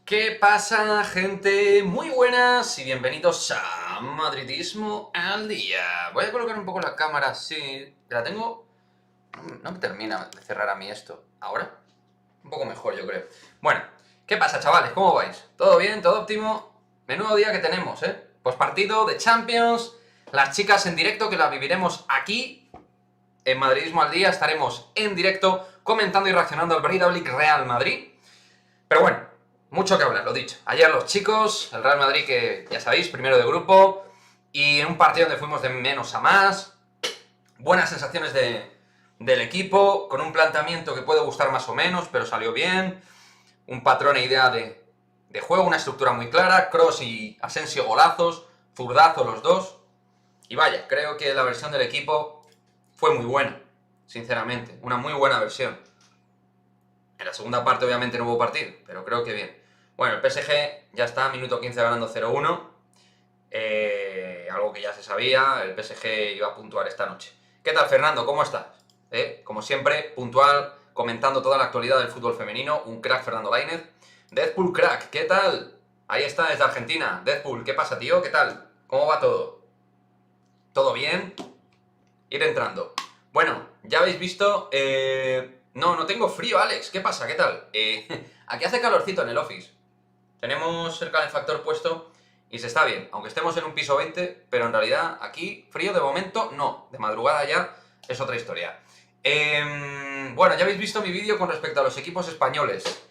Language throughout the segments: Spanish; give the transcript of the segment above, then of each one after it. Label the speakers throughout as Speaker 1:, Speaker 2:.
Speaker 1: ¿Qué pasa, gente? Muy buenas y bienvenidos a Madridismo al Día. Voy a colocar un poco la cámara así. La tengo... No me termina de cerrar a mí esto. ¿Ahora? Un poco mejor, yo creo. Bueno, ¿qué pasa, chavales? ¿Cómo vais? ¿Todo bien? ¿Todo óptimo? Menudo día que tenemos, ¿eh? Postpartido de Champions, las chicas en directo que las viviremos aquí. En Madridismo al Día estaremos en directo comentando y reaccionando al Valladolid Real Madrid. Pero bueno, mucho que hablar, lo dicho. Ayer los chicos, el Real Madrid, que ya sabéis, primero de grupo, y en un partido donde fuimos de menos a más, buenas sensaciones del equipo, con un planteamiento que puede gustar más o menos, pero salió bien, un patrón e idea de juego, una estructura muy clara, Kroos y Asensio golazos, zurdazo los dos, y vaya, creo que la versión del equipo fue muy buena, sinceramente, una muy buena versión. En la segunda parte obviamente no hubo partido, pero creo que bien. Bueno, el PSG ya está, minuto 15 ganando 0-1. Algo que ya se sabía, el PSG iba a puntuar esta noche. ¿Qué tal, Fernando? ¿Cómo estás? Como siempre, puntual, comentando toda la actualidad del fútbol femenino. Un crack, Fernando Lainez. Deadpool Crack, ¿qué tal? Ahí está, desde Argentina. Deadpool, ¿qué pasa, tío? ¿Qué tal? ¿Cómo va todo? ¿Todo bien? Ir entrando. Bueno, ya habéis visto... No tengo frío, Alex. ¿Qué pasa? ¿Qué tal? Aquí hace calorcito en el office. Tenemos el calefactor puesto y se está bien. Aunque estemos en un piso 20, pero en realidad aquí frío de momento no. De madrugada ya es otra historia. Bueno, ya habéis visto mi vídeo con respecto a los equipos españoles.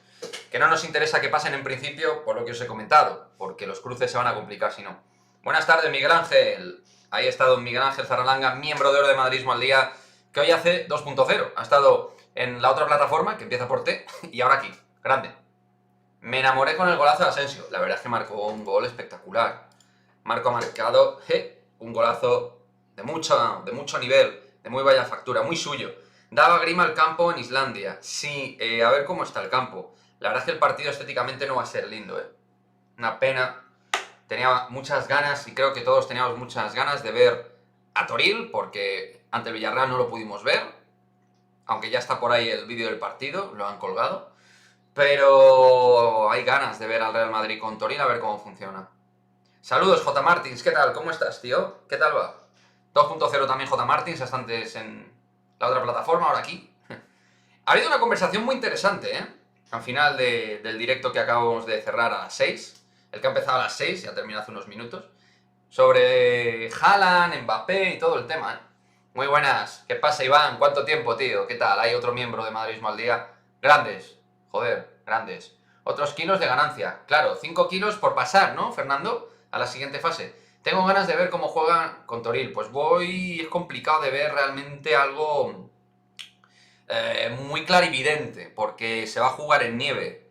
Speaker 1: Que no nos interesa que pasen en principio por lo que os he comentado, porque los cruces se van a complicar si no. Buenas tardes, Miguel Ángel. Ahí ha estado Miguel Ángel Zarralanga, miembro de Oro de Madridismo al Día, que hoy hace 2.0. Ha estado en la otra plataforma, que empieza por T, y ahora aquí. Grande. Me enamoré con el golazo de Asensio. La verdad es que marcó un gol espectacular. Marco ha marcado un golazo de mucho nivel, de muy vaya factura, muy suyo. Daba grima al campo en Islandia. Sí, a ver cómo está el campo. La verdad es que el partido estéticamente no va a ser lindo, Una pena. Tenía muchas ganas, y creo que todos teníamos muchas ganas de ver a Toril, porque ante el Villarreal no lo pudimos ver, aunque ya está por ahí el vídeo del partido, lo han colgado, pero hay ganas de ver al Real Madrid con Toril, a ver cómo funciona. Saludos, J. Martins, ¿qué tal? ¿Cómo estás, tío? ¿Qué tal va? 2.0 también J. Martins, hasta antes en la otra plataforma, ahora aquí. Ha habido una conversación muy interesante, al final del directo que acabamos de cerrar a las 6, el que ha empezado a las 6 y ha terminado hace unos minutos, sobre Haaland, Mbappé y todo el tema, Muy buenas. ¿Qué pasa, Iván? ¿Cuánto tiempo, tío? ¿Qué tal? Hay otro miembro de Madridismo al Día. Grandes. Joder, grandes. Otros kilos de ganancia. Claro, 5 kilos por pasar, ¿no, Fernando? A la siguiente fase. Tengo ganas de ver cómo juegan con Toril. Pues es complicado de ver realmente algo muy clarividente, porque se va a jugar en nieve.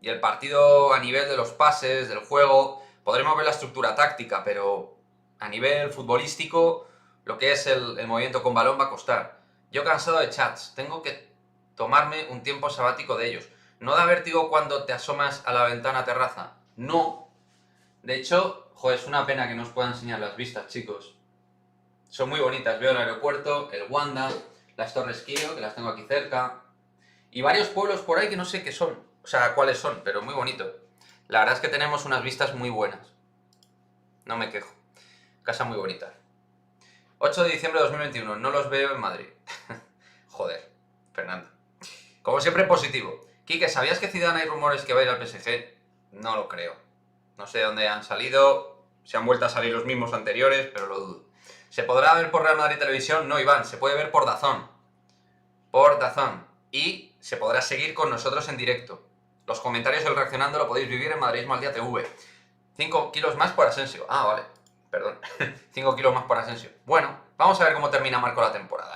Speaker 1: Y el partido a nivel de los pases, del juego, podremos ver la estructura táctica, pero a nivel futbolístico, lo que es el movimiento con balón va a costar. Yo cansado de chats, tengo que tomarme un tiempo sabático de ellos. ¿No da vértigo cuando te asomas a la ventana terraza? No. De hecho, joder, es una pena que no os pueda enseñar las vistas, chicos. Son muy bonitas. Veo el aeropuerto, el Wanda, las Torres Kio, que las tengo aquí cerca, y varios pueblos por ahí que no sé qué son, o sea, cuáles son, pero muy bonito. La verdad es que tenemos unas vistas muy buenas. No me quejo. Casa muy bonita. 8 de diciembre de 2021. No los veo en Madrid. Joder, Fernando. Como siempre, positivo. Quique, ¿sabías que Zidane hay rumores que va a ir al PSG? No lo creo. No sé de dónde han salido. Se han vuelto a salir los mismos anteriores, pero lo dudo. ¿Se podrá ver por Real Madrid Televisión? No, Iván. Se puede ver por DAZN. Por DAZN. Y se podrá seguir con nosotros en directo. Los comentarios del Reaccionando lo podéis vivir en Madridismo al Día TV. 5 kilos más por Asensio. Ah, vale. Perdón. 5 kilos más por Asensio. Bueno, vamos a ver cómo termina Marco la temporada,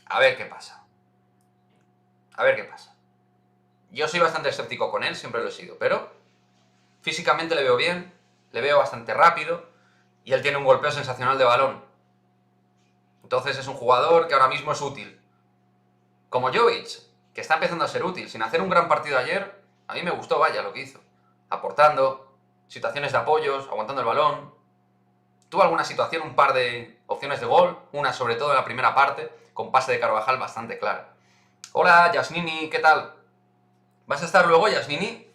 Speaker 1: A ver qué pasa. A ver qué pasa. Yo soy bastante escéptico con él, siempre lo he sido, pero físicamente le veo bien, le veo bastante rápido y él tiene un golpeo sensacional de balón. Entonces es un jugador que ahora mismo es útil. Como Jovic, que está empezando a ser útil. Sin hacer un gran partido ayer, a mí me gustó, vaya, lo que hizo. Aportando, situaciones de apoyos, aguantando el balón. Tuvo alguna situación, un par de opciones de gol, una sobre todo en la primera parte, con pase de Carvajal bastante clara. Hola, Yasnini, ¿qué tal? ¿Vas a estar luego, Yasnini?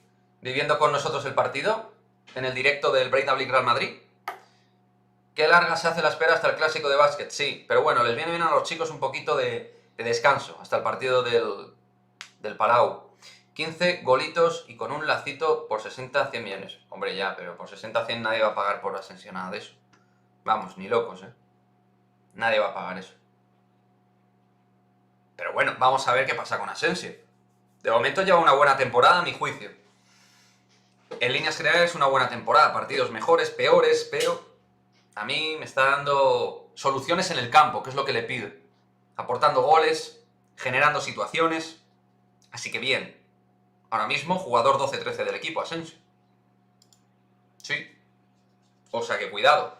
Speaker 1: viviendo con nosotros el partido en el directo del Breidablik Real Madrid. Qué larga se hace la espera hasta el clásico de básquet, sí, pero bueno, les viene bien a los chicos un poquito de descanso hasta el partido del Palau. 15 golitos y con un lacito por 60-100 millones. Hombre, ya, pero por 60-100 nadie va a pagar por Asensio nada de eso. Vamos, ni locos, ¿eh? Nadie va a pagar eso. Pero bueno, vamos a ver qué pasa con Asensio. De momento lleva una buena temporada, a mi juicio. En líneas generales, una buena temporada. Partidos mejores, peores, pero a mí me está dando soluciones en el campo, que es lo que le pido. Aportando goles, generando situaciones. Así que bien. Ahora mismo, jugador 12-13 del equipo, Asensio. Sí. O sea que cuidado.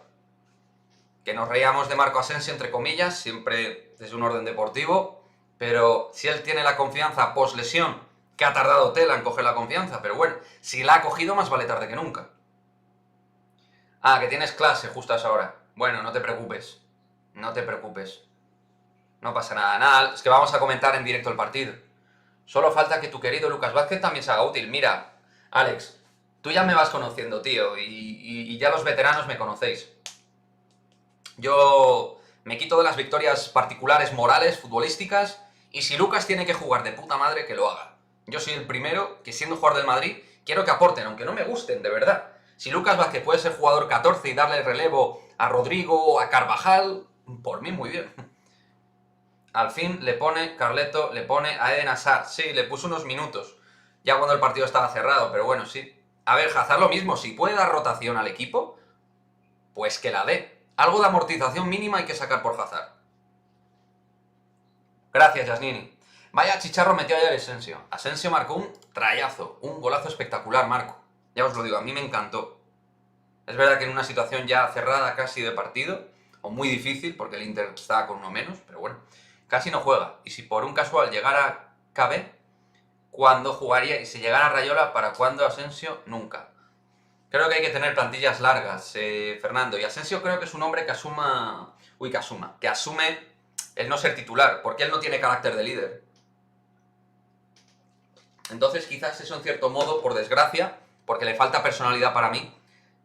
Speaker 1: Que nos reíamos de Marco Asensio, entre comillas, siempre desde un orden deportivo. Pero si él tiene la confianza post-lesión, que ha tardado tela en coger la confianza, pero bueno, si la ha cogido, más vale tarde que nunca. Ah, que tienes clase justo a esa hora. Bueno, no te preocupes. No te preocupes. No pasa nada. Nada, es que vamos a comentar en directo el partido. Solo falta que tu querido Lucas Vázquez también se haga útil. Mira, Alex, tú ya me vas conociendo, tío, y ya los veteranos me conocéis. Yo me quito de las victorias particulares, morales, futbolísticas, y si Lucas tiene que jugar de puta madre, que lo haga. Yo soy el primero que, siendo jugador del Madrid, quiero que aporten, aunque no me gusten, de verdad. Si Lucas Vázquez puede ser jugador 14 y darle relevo a Rodrigo, a Carvajal, por mí muy bien. Al fin le pone Carleto, le pone a Eden Hazard. Sí, le puso unos minutos, ya cuando el partido estaba cerrado, pero bueno, sí. A ver, Hazard lo mismo, si puede dar rotación al equipo, pues que la dé. Algo de amortización mínima hay que sacar por Hazard. Gracias, Yasnini. Vaya chicharro metió ayer Asensio. Asensio marcó un trayazo, un golazo espectacular, Marco. Ya os lo digo, a mí me encantó. Es verdad que en una situación ya cerrada casi de partido, o muy difícil, porque el Inter está con uno menos, pero bueno, casi no juega. Y si por un casual llegara KB, ¿cuándo jugaría? Y si llegara Rayola, ¿para cuándo Asensio? Nunca. Creo que hay que tener plantillas largas, Fernando. Y Asensio creo que es un hombre que asuma... que asume el no ser titular, porque él no tiene carácter de líder. Entonces quizás eso en cierto modo, por desgracia, porque le falta personalidad para mí,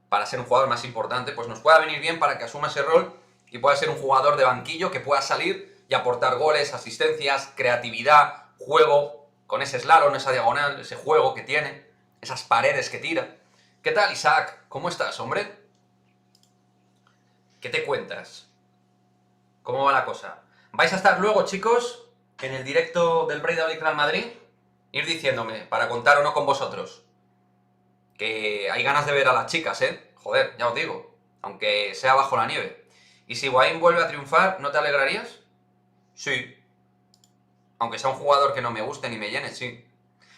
Speaker 1: para ser un jugador más importante, pues nos pueda venir bien para que asuma ese rol y pueda ser un jugador de banquillo que pueda salir y aportar goles, asistencias, creatividad, juego, con ese slalom, esa diagonal, ese juego que tiene, esas paredes que tira. ¿Qué tal, Isaac? ¿Cómo estás, hombre? ¿Qué te cuentas? ¿Cómo va la cosa? ¿Vais a estar luego, chicos, en el directo del Breidablik Real Madrid? Ir diciéndome, para contar o no con vosotros. Que hay ganas de ver a las chicas, ¿eh? Joder, ya os digo. Aunque sea bajo la nieve. ¿Y si Higuaín vuelve a triunfar, no te alegrarías? Sí. Aunque sea un jugador que no me guste ni me llene, sí.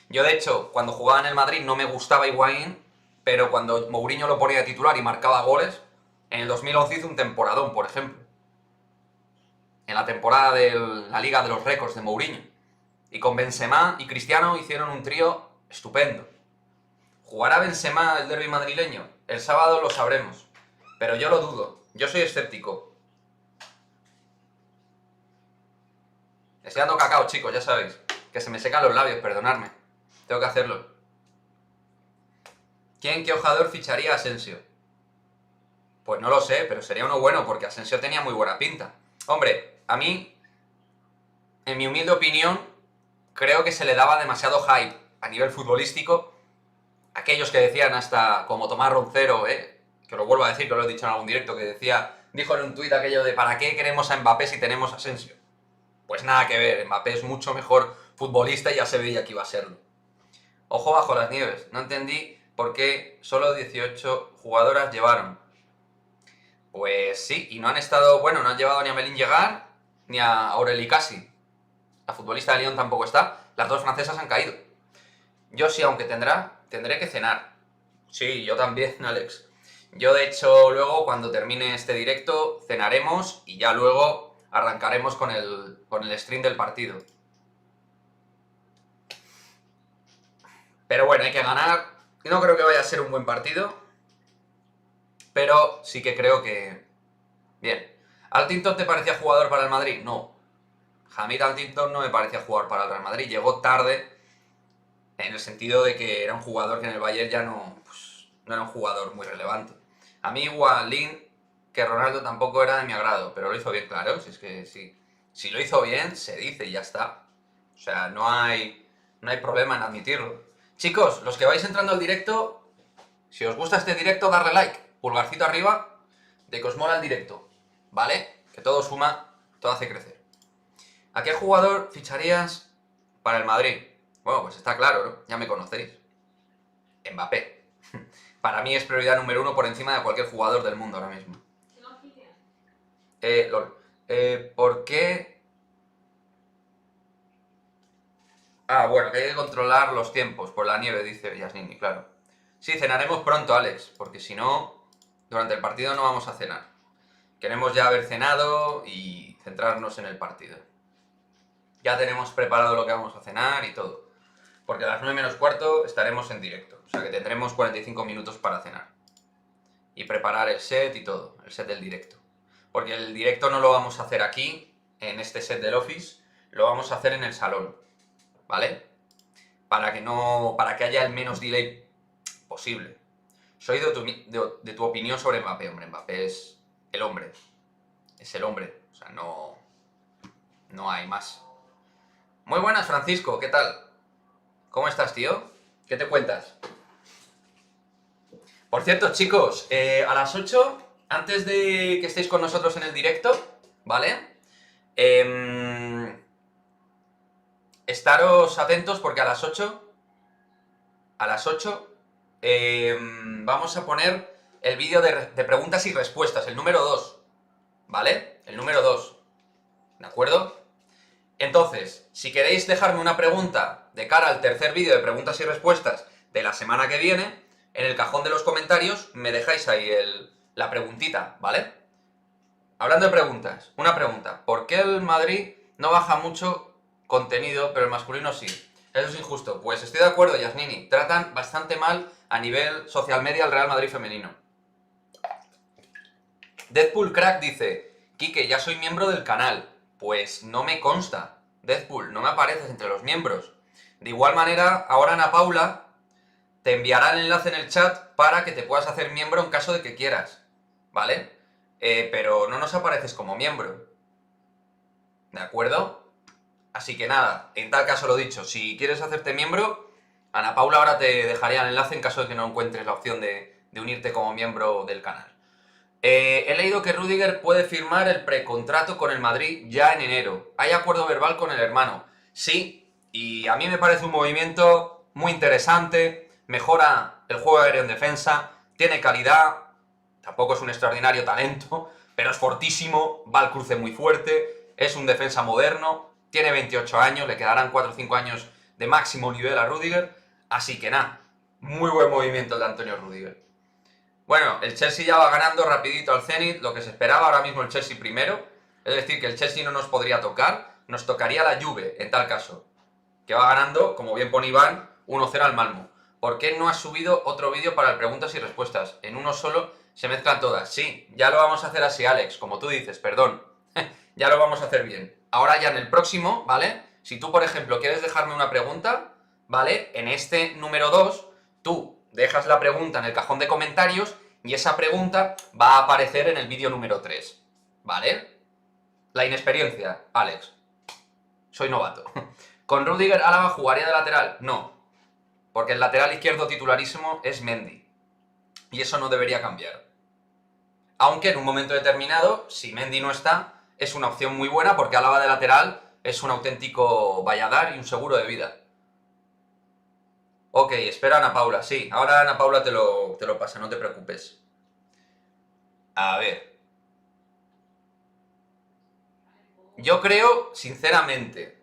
Speaker 1: Yo, de hecho, cuando jugaba en el Madrid no me gustaba Higuaín, pero cuando Mourinho lo ponía de titular y marcaba goles, en el 2011 hizo un temporadón, por ejemplo. En la temporada de la Liga de los Récords de Mourinho. Y con Benzema y Cristiano hicieron un trío estupendo. ¿Jugará Benzema el derbi madrileño? El sábado lo sabremos. Pero yo lo dudo. Yo soy escéptico. Estoy dando cacao, chicos, ya sabéis. Que se me secan los labios, perdonadme. Tengo que hacerlo. ¿Quién, qué jugador ficharía a Asensio? Pues no lo sé, pero sería uno bueno, porque Asensio tenía muy buena pinta. Hombre, a mí, en mi humilde opinión, creo que se le daba demasiado hype a nivel futbolístico. Aquellos que decían hasta, como Tomás Roncero, que lo vuelvo a decir, que lo he dicho en algún directo, que dijo en un tuit aquello de ¿para qué queremos a Mbappé si tenemos a Asensio? Pues nada que ver, Mbappé es mucho mejor futbolista y ya se veía que iba a serlo. Ojo bajo las nieves, no entendí por qué solo 18 jugadoras llevaron. Pues sí, y no han estado, bueno, no han llevado ni a Melín Llegar ni a Aurélie Cassi. La futbolista de Lyon tampoco está, las dos francesas han caído. Yo sí, aunque tendré que cenar. Sí, yo también, Alex. Yo, de hecho, luego, cuando termine este directo, cenaremos y ya luego arrancaremos con el stream del partido. Pero bueno, hay que ganar. No creo que vaya a ser un buen partido, pero sí que creo que... Bien. ¿Altinton te parecía jugador para el Madrid? No. Hamid Altinton no me parecía jugador para el Real Madrid. Llegó tarde en el sentido de que era un jugador que en el Bayern ya no, pues, no era un jugador muy relevante. A mí Gualín, que Ronaldo tampoco era de mi agrado, pero lo hizo bien, claro, si es que sí. Si lo hizo bien, se dice y ya está. O sea, no hay problema en admitirlo. Chicos, los que vais entrando al directo, si os gusta este directo, darle like, pulgarcito arriba, de que os mola el directo, ¿vale? Que todo suma, todo hace crecer. ¿A qué jugador ficharías para el Madrid? Bueno, pues está claro, ¿no? Ya me conocéis. Mbappé. Para mí es prioridad número 1 por encima de cualquier jugador del mundo ahora mismo. LOL. ¿Por qué? Ah, bueno, que hay que controlar los tiempos por la nieve, dice Yasnini, claro. Sí, cenaremos pronto, Alex, porque si no, durante el partido no vamos a cenar. Queremos ya haber cenado y centrarnos en el partido. Ya tenemos preparado lo que vamos a cenar y todo. Porque a las 9 menos cuarto estaremos en directo. O sea que tendremos 45 minutos para cenar. Y preparar el set y todo, el set del directo. Porque el directo no lo vamos a hacer aquí, en este set del Office, lo vamos a hacer en el salón. ¿Vale? Para que haya el menos delay posible. Soy de tu opinión sobre Mbappé, hombre. Mbappé es el hombre. Es el hombre. O sea, no hay más. Muy buenas, Francisco. ¿Qué tal? ¿Cómo estás, tío? ¿Qué te cuentas? Por cierto, chicos, a las 8, antes de que estéis con nosotros en el directo, ¿vale? Estaros atentos porque a las 8 vamos a poner el vídeo de preguntas y respuestas, el número 2, ¿vale? El número 2, ¿de acuerdo? Entonces, si queréis dejarme una pregunta de cara al tercer vídeo de preguntas y respuestas de la semana que viene, en el cajón de los comentarios me dejáis ahí la preguntita, ¿vale? Hablando de preguntas, una pregunta. ¿Por qué el Madrid no baja mucho contenido, pero el masculino sí? Eso es injusto. Pues estoy de acuerdo, Yasnini. Tratan bastante mal a nivel social media al Real Madrid femenino. Deadpool Crack dice: Quique, ya soy miembro del canal. Pues no me consta. Deadpool, no me apareces entre los miembros. De igual manera, ahora Ana Paula te enviará el enlace en el chat para que te puedas hacer miembro en caso de que quieras. ¿Vale? Pero no nos apareces como miembro. ¿De acuerdo? Así que nada, en tal caso lo dicho, si quieres hacerte miembro, Ana Paula ahora te dejaría el enlace en caso de que no encuentres la opción de unirte como miembro del canal. He leído que Rüdiger puede firmar el precontrato con el Madrid ya en enero. ¿Hay acuerdo verbal con el hermano? Sí, y a mí me parece un movimiento muy interesante, mejora el juego aéreo en defensa, tiene calidad, tampoco es un extraordinario talento, pero es fortísimo, va al cruce muy fuerte, es un defensa moderno, tiene 28 años, le quedarán 4 o 5 años de máximo nivel a Rüdiger, así que nada, muy buen movimiento el de Antonio Rüdiger. Bueno, el Chelsea ya va ganando rapidito al Zenit, lo que se esperaba, ahora mismo el Chelsea primero, es decir, que el Chelsea no nos podría tocar, nos tocaría la Juve, en tal caso, que va ganando, como bien pone Iván, 1-0 al Malmo. ¿Por qué no has subido otro vídeo para el preguntas y respuestas? En uno solo se mezclan todas. Sí, ya lo vamos a hacer así, Alex, como tú dices, perdón. Ya lo vamos a hacer bien. Ahora ya en el próximo, ¿vale? Si tú, por ejemplo, quieres dejarme una pregunta, ¿vale? En este número 2, tú dejas la pregunta en el cajón de comentarios y esa pregunta va a aparecer en el vídeo número 3, ¿vale? La inexperiencia, Alex. Soy novato. ¿Con Rüdiger Álava jugaría de lateral? No, porque el lateral izquierdo titularísimo es Mendy. Y eso no debería cambiar. Aunque en un momento determinado, si Mendy no está, es una opción muy buena porque Álava de lateral es un auténtico valladar y un seguro de vida. Ok, espera Ana Paula, sí, ahora Ana Paula te lo pasa, no te preocupes. A ver. Yo creo, sinceramente,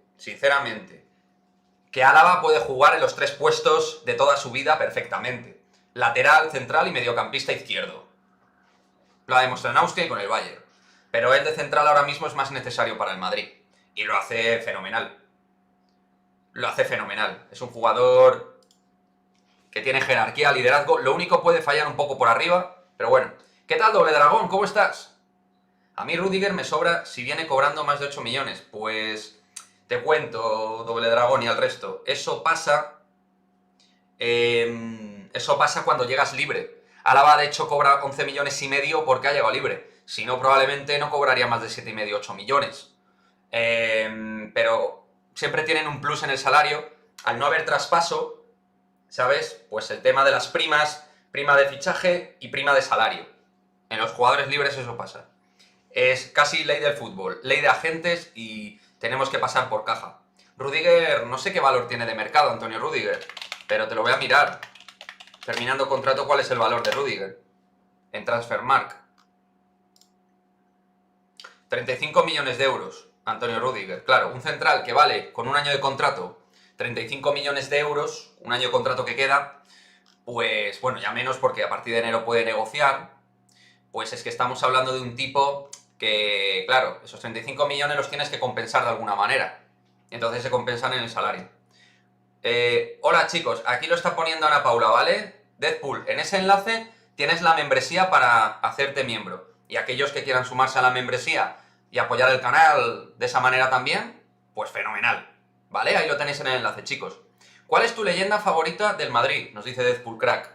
Speaker 1: que Álava puede jugar en los 3 puestos de toda su vida perfectamente. Lateral, central y mediocampista izquierdo. Lo ha demostrado en Austria y con el Bayern. Pero él de central ahora mismo es más necesario para el Madrid. Y lo hace fenomenal. Lo hace fenomenal. Es un jugador que tiene jerarquía, liderazgo. Lo único puede fallar un poco por arriba, pero bueno. ¿Qué tal, Doble Dragón? ¿Cómo estás? A mí Rüdiger me sobra si viene cobrando más de 8 millones. Pues te cuento, Doble Dragón y al resto. Eso pasa Eso pasa cuando llegas libre. Álava, de hecho, cobra 11 millones y medio porque ha llegado libre. Si no, probablemente no cobraría más de 7,5, 8 millones. Pero siempre tienen un plus en el salario. Al no haber traspaso, ¿sabes? Pues el tema de las primas, prima de fichaje y prima de salario. En los jugadores libres eso pasa. Es casi ley del fútbol, ley de agentes y tenemos que pasar por caja. Rüdiger, no sé qué valor tiene de mercado, Antonio Rüdiger, pero te lo voy a mirar. Terminando contrato, ¿cuál es el valor de Rüdiger? En Transfermarkt. 35 millones de euros, Antonio Rüdiger. Claro, un central que vale con un año de contrato 35 millones de euros, un año de contrato que queda, pues bueno, ya menos porque a partir de enero puede negociar, pues es que estamos hablando de un tipo que, claro, esos 35 millones los tienes que compensar de alguna manera. Entonces se compensan en el salario. Hola chicos, aquí lo está poniendo Ana Paula, ¿vale? Deadpool, en ese enlace tienes la membresía para hacerte miembro. Y aquellos que quieran sumarse a la membresía y apoyar el canal de esa manera también, pues fenomenal. ¿Vale? Ahí lo tenéis en el enlace, chicos. ¿Cuál es tu leyenda favorita del Madrid? Nos dice Deadpool Crack.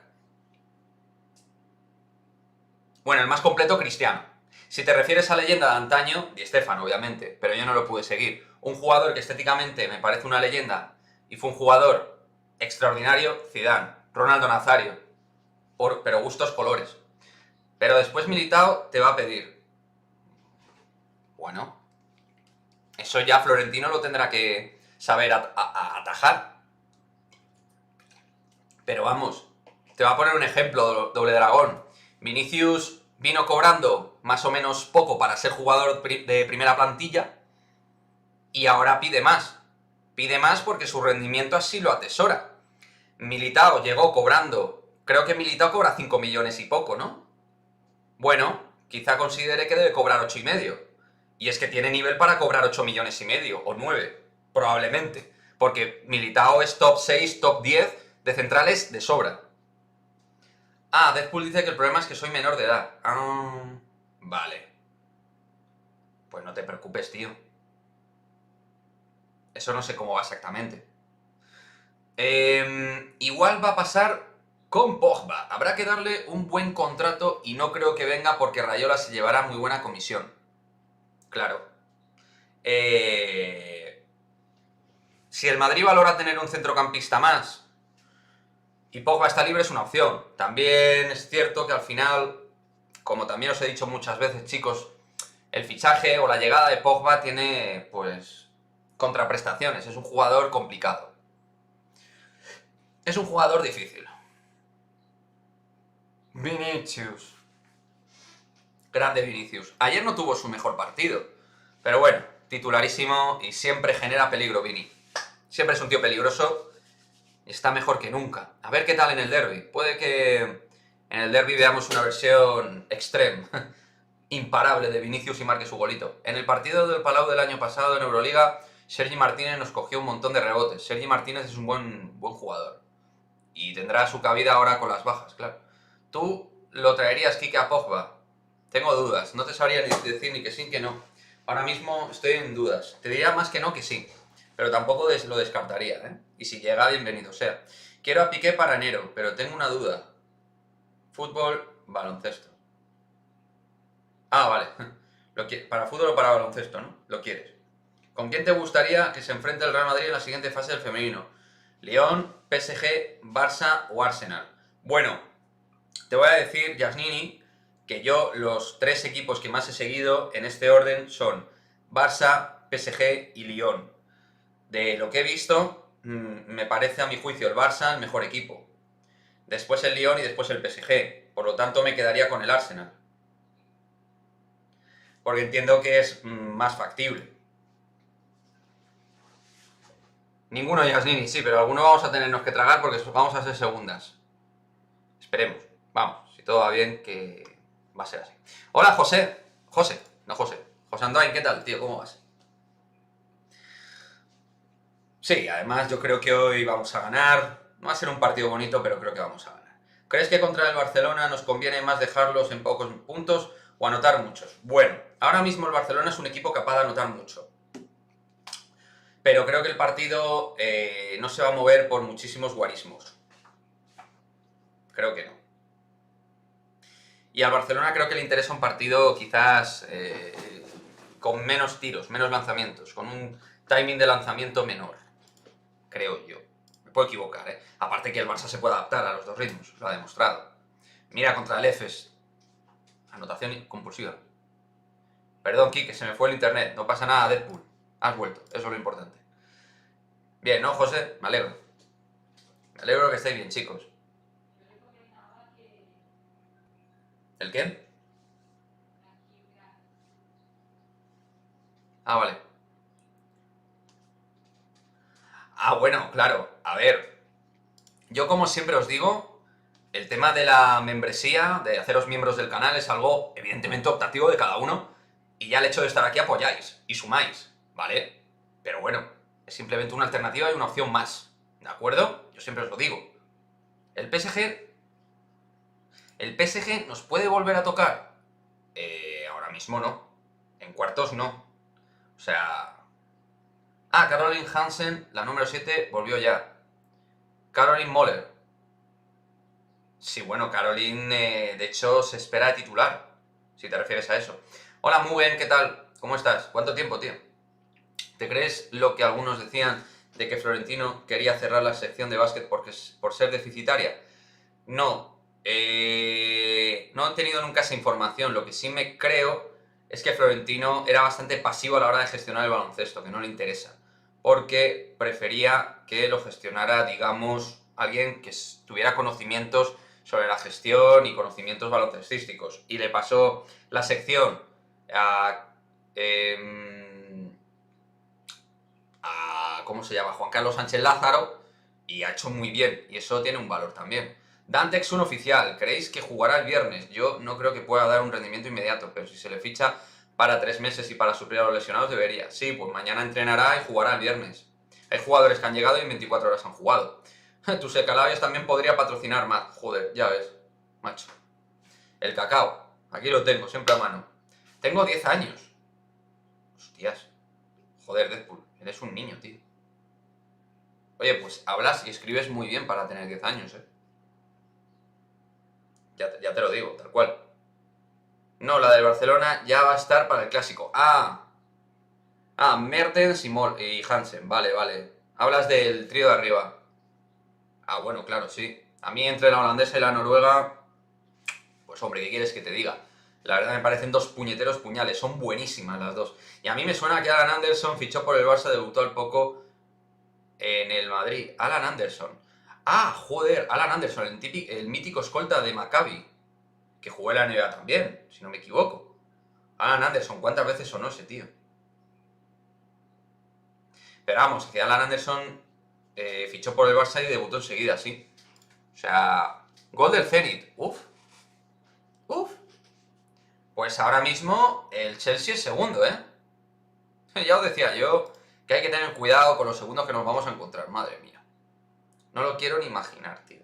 Speaker 1: Bueno, el más completo, Cristiano. Si te refieres a leyenda de antaño, Di Stéfano, obviamente, pero yo no lo pude seguir. Un jugador que estéticamente me parece una leyenda y fue un jugador extraordinario, Zidane. Ronaldo Nazario. Pero gustos colores. Pero después Militao te va a pedir. Bueno, eso ya Florentino lo tendrá que saber atajar. Pero vamos, te voy a poner un ejemplo, doble dragón. Vinicius vino cobrando más o menos poco para ser jugador de primera plantilla y ahora pide más. Pide más porque su rendimiento así lo atesora. Militao llegó cobrando, creo que Militao cobra 5 millones y poco, ¿no? Bueno, quizá considere que debe cobrar 8,5. Y es que tiene nivel para cobrar 8 millones y medio, o 9, probablemente. Porque Militao es top 6, top 10 de centrales de sobra. Ah, Deadpool dice que el problema es que soy menor de edad. Ah, vale. Pues no te preocupes, tío. Eso no sé cómo va exactamente. Igual va a pasar con Pogba. Habrá que darle un buen contrato y no creo que venga porque Rayola se llevará muy buena comisión. Claro. Si el Madrid valora tener un centrocampista más y Pogba está libre, es una opción. También es cierto que al final, como también os he dicho muchas veces, chicos, el fichaje o la llegada de Pogba tiene, pues, contraprestaciones. Es un jugador complicado. Es un jugador difícil. Vinicius. Grande Vinicius. Ayer no tuvo su mejor partido. Pero bueno, titularísimo y siempre genera peligro Vini. Siempre es un tío peligroso. Está mejor que nunca. A ver qué tal en el derbi. Puede que en el derbi veamos una versión extreme, imparable de Vinicius y marque su golito. En el partido del Palau del año pasado en Euroliga, Sergi Martínez nos cogió un montón de rebotes. Sergi Martínez es un buen jugador. Y tendrá su cabida ahora con las bajas, claro. ¿Tú lo traerías, Kike, a Pogba? Tengo dudas. No te sabría ni decir ni que sí ni que no. Ahora mismo estoy en dudas. Te diría más que no que sí. Pero tampoco lo descartaría, ¿eh? Y si llega, bienvenido sea. Quiero a Piqué para enero, pero tengo una duda. Fútbol, baloncesto. Ah, vale. ¿Para fútbol o para baloncesto, no? Lo quieres. ¿Con quién te gustaría que se enfrente el Real Madrid en la siguiente fase del femenino? Lyon, PSG, Barça o Arsenal. Bueno, te voy a decir, Yasnini, que yo los 3 equipos que más he seguido en este orden son Barça, PSG y Lyon. De lo que he visto, me parece a mi juicio el Barça el mejor equipo. Después el Lyon y después el PSG. Por lo tanto me quedaría con el Arsenal. Porque entiendo que es más factible. Ninguno, Yasnini, sí, pero alguno vamos a tenernos que tragar porque vamos a ser segundas. Esperemos. Vamos, si todo va bien, que va a ser así. Hola, José. José Andoain, ¿qué tal, tío? ¿Cómo vas? Sí, además yo creo que hoy vamos a ganar. No va a ser un partido bonito, pero creo que vamos a ganar. ¿Crees que contra el Barcelona nos conviene más dejarlos en pocos puntos o anotar muchos? Bueno, ahora mismo el Barcelona es un equipo capaz de anotar mucho. Pero creo que el partido no se va a mover por muchísimos guarismos. creo que no. Y al Barcelona creo que le interesa un partido quizás con menos tiros, menos lanzamientos, con un timing de lanzamiento menor, creo yo. Me puedo equivocar, ¿eh? Aparte que el Barça se puede adaptar a los dos ritmos, lo ha demostrado. Mira contra el Efes, anotación compulsiva. Perdón, Kike, se me fue el internet, no pasa nada, Deadpool. Has vuelto, eso es lo importante. Bien, ¿no, José? Me alegro. Me alegro que estéis bien, chicos. ¿El qué? Ah, vale. Ah, bueno, claro. A ver, yo como siempre os digo, el tema de la membresía, de haceros miembros del canal, es algo evidentemente optativo de cada uno, y ya el hecho de estar aquí apoyáis y sumáis, ¿vale? Pero bueno, es simplemente una alternativa y una opción más, ¿de acuerdo? Yo siempre os lo digo. El PSG... ¿El PSG nos puede volver a tocar? Ahora mismo no. En cuartos no. O sea... Ah, Caroline Hansen, la número 7, volvió ya. Caroline Moller. Sí, bueno, Caroline, de hecho, se espera titular, si te refieres a eso. Hola, muy bien, ¿qué tal? ¿Cómo estás? ¿Cuánto tiempo, tío? ¿Te crees lo que algunos decían de que Florentino quería cerrar la sección de básquet por ser deficitaria? No. No he tenido nunca esa información. Lo que sí me creo es que Florentino era bastante pasivo a la hora de gestionar el baloncesto, que no le interesa. Porque prefería que lo gestionara, digamos, alguien que tuviera conocimientos sobre la gestión y conocimientos baloncestísticos. Y le pasó la sección a... ¿cómo se llama? Juan Carlos Sánchez Lázaro, y ha hecho muy bien, y eso tiene un valor también. Dantex un oficial, ¿creéis que jugará el viernes? Yo no creo que pueda dar un rendimiento inmediato, pero si se le ficha para 3 meses y para suplir a los lesionados debería. Sí, pues mañana entrenará y jugará el viernes. Hay jugadores que han llegado y en 24 horas han jugado. Tu Secalabias también podría patrocinar más. Joder, ya ves, macho. El cacao, aquí lo tengo, siempre a mano. Tengo 10 años. Hostias. Joder, Deadpool, eres un niño, tío. Oye, pues hablas y escribes muy bien para tener 10 años, ¿eh? Ya te lo digo, tal cual. No, la del Barcelona ya va a estar para el Clásico. Mertens y Hansen, vale, vale. Hablas del trío de arriba. Ah, bueno, claro, sí. A mí entre la holandesa y la noruega, pues hombre, ¿qué quieres que te diga? La verdad me parecen dos puñeteros puñales, son buenísimas las dos. Y a mí me suena que Alan Anderson fichó por el Barça, debutó al poco en el Madrid. Alan Anderson. Ah, joder, Alan Anderson, el mítico escolta de Maccabi, que jugó en la NBA también, si no me equivoco. Alan Anderson, ¿cuántas veces sonó ese tío? Pero vamos, que Alan Anderson fichó por el Barça y debutó enseguida, sí. O sea, gol del Zenit. Uf. Pues ahora mismo el Chelsea es segundo, ¿eh? Ya os decía yo que hay que tener cuidado con los segundos que nos vamos a encontrar, madre mía. No lo quiero ni imaginar, tío.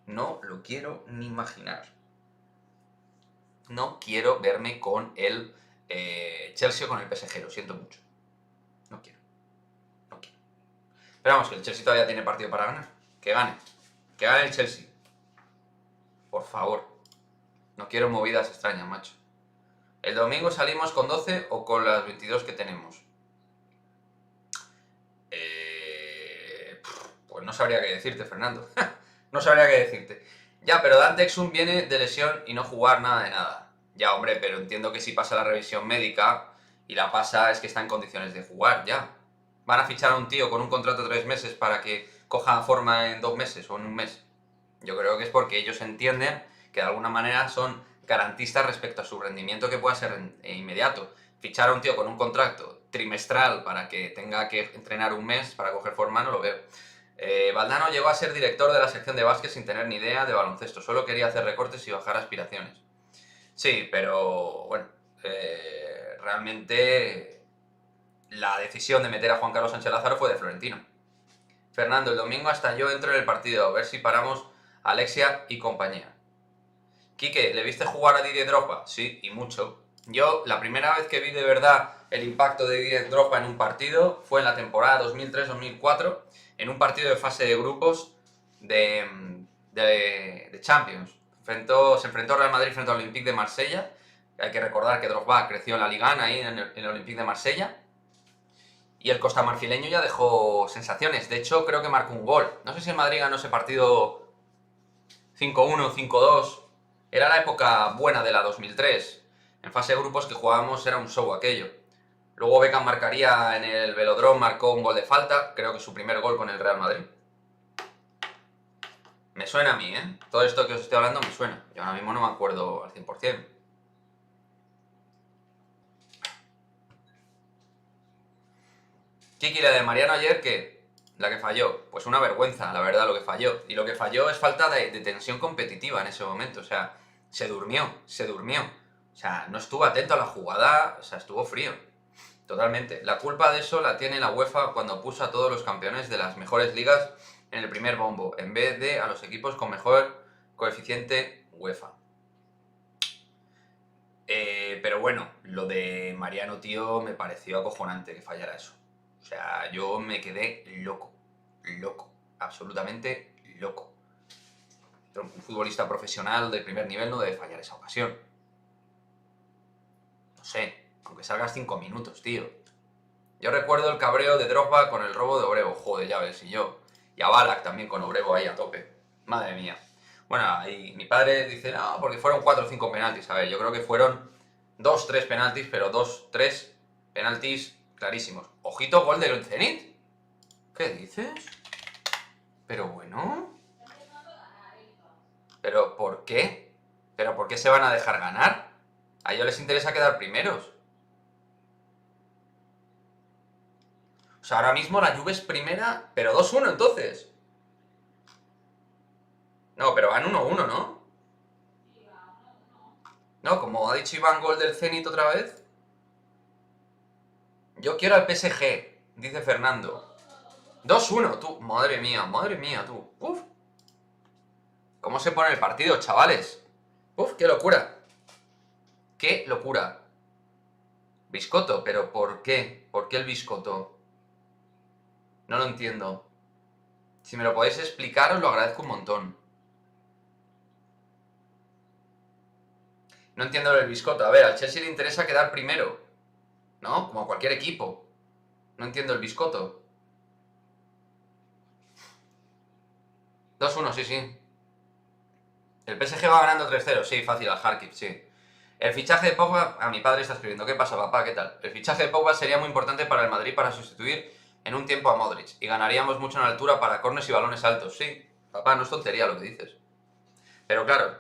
Speaker 1: No lo quiero ni imaginar. No quiero verme con el Chelsea o con el PSG, lo siento mucho. No quiero. No quiero. Pero vamos, que el Chelsea todavía tiene partido para ganar. Que gane. Que gane el Chelsea. Por favor. No quiero movidas extrañas, macho. ¿El domingo salimos con 12 o con las 22 que tenemos? Pues no sabría qué decirte, Fernando. No sabría qué decirte. Ya, pero Dante Exum viene de lesión y no jugar nada de nada. Ya, hombre, pero entiendo que si pasa la revisión médica y la pasa es que está en condiciones de jugar, ya. Van a fichar a un tío con un contrato de 3 meses para que coja forma en 2 meses o en un mes. Yo creo que es porque ellos entienden que de alguna manera son garantistas respecto a su rendimiento que pueda ser inmediato. Fichar a un tío con un contrato trimestral para que tenga que entrenar un mes para coger forma no lo veo. Valdano llegó a ser director de la sección de básquet sin tener ni idea de baloncesto, solo quería hacer recortes y bajar aspiraciones. Sí, pero bueno, realmente la decisión de meter a Juan Carlos Sánchez Lázaro fue de Florentino. Fernando, el domingo hasta yo entro en el partido, a ver si paramos a Alexia y compañía. Quique, ¿le viste jugar a Didier Drogba? Sí, y mucho. Yo, la primera vez que vi de verdad el impacto de Didier Drogba en un partido fue en la temporada 2003-2004, en un partido de fase de grupos de Champions. Se enfrentó Real Madrid frente al Olympique de Marsella. Hay que recordar que Drogba creció en la Liga ahí en el Olympique de Marsella. Y el costamarfileño ya dejó sensaciones. De hecho, creo que marcó un gol. No sé si el Madrid ganó ese partido 5-1, 5-2. Era la época buena de la 2003. En fase de grupos que jugábamos era un show aquello. Luego Beckham marcaría en el Velodrome, marcó un gol de falta. Creo que su primer gol con el Real Madrid. Me suena a mí, ¿eh? Todo esto que os estoy hablando me suena. Yo ahora mismo no me acuerdo al 100%. Kiki, la de Mariano ayer, ¿qué? La que falló. Pues una vergüenza, la verdad, lo que falló. Y lo que falló es falta de tensión competitiva en ese momento. O sea, se durmió. O sea, no estuvo atento a la jugada, o sea, estuvo frío. Totalmente. La culpa de eso la tiene la UEFA cuando puso a todos los campeones de las mejores ligas en el primer bombo, en vez de a los equipos con mejor coeficiente UEFA. Pero bueno, lo de Mariano, tío, me pareció acojonante que fallara eso. O sea, yo me quedé loco, absolutamente loco. Un futbolista profesional de primer nivel no debe fallar esa ocasión. No sé, aunque salgas 5 minutos, tío. Yo recuerdo el cabreo de Drogba con el robo de Obrego, joder, ya ves, y yo. Y a Ballack también con Obrego ahí a tope. Madre mía. Bueno, ahí mi padre dice, no, porque fueron 4 o 5 penaltis. A ver, yo creo que fueron 2, 3 penaltis, pero 2, 3 penaltis clarísimos. Ojito, gol del Zenit. ¿Qué dices? Pero bueno. ¿Pero por qué? ¿Pero por qué se van a dejar ganar? A ellos les interesa quedar primeros. O sea, ahora mismo la Juve es primera, pero 2-1 entonces. No, pero van 1-1, ¿no? No, como ha dicho Iván, gol del Zenit otra vez. Yo quiero al PSG, dice Fernando. 2-1, tú. Madre mía, tú. Uf. ¿Cómo se pone el partido, chavales? Uf, qué locura. Qué locura. Biscotto, pero ¿por qué? ¿Por qué el biscotto? No lo entiendo. Si me lo podéis explicar, os lo agradezco un montón. No entiendo el biscotto. A ver, al Chelsea le interesa quedar primero, ¿no? Como a cualquier equipo. No entiendo el biscotto. 2-1, sí, sí. El PSG va ganando 3-0, sí, fácil, al Kharkiv, sí. El fichaje de Pogba, a mi padre está escribiendo, ¿qué pasa, papá? ¿Qué tal? El fichaje de Pogba sería muy importante para el Madrid para sustituir en un tiempo a Modric y ganaríamos mucho en altura para corners y balones altos. Sí, papá, no es tontería lo que dices. Pero claro,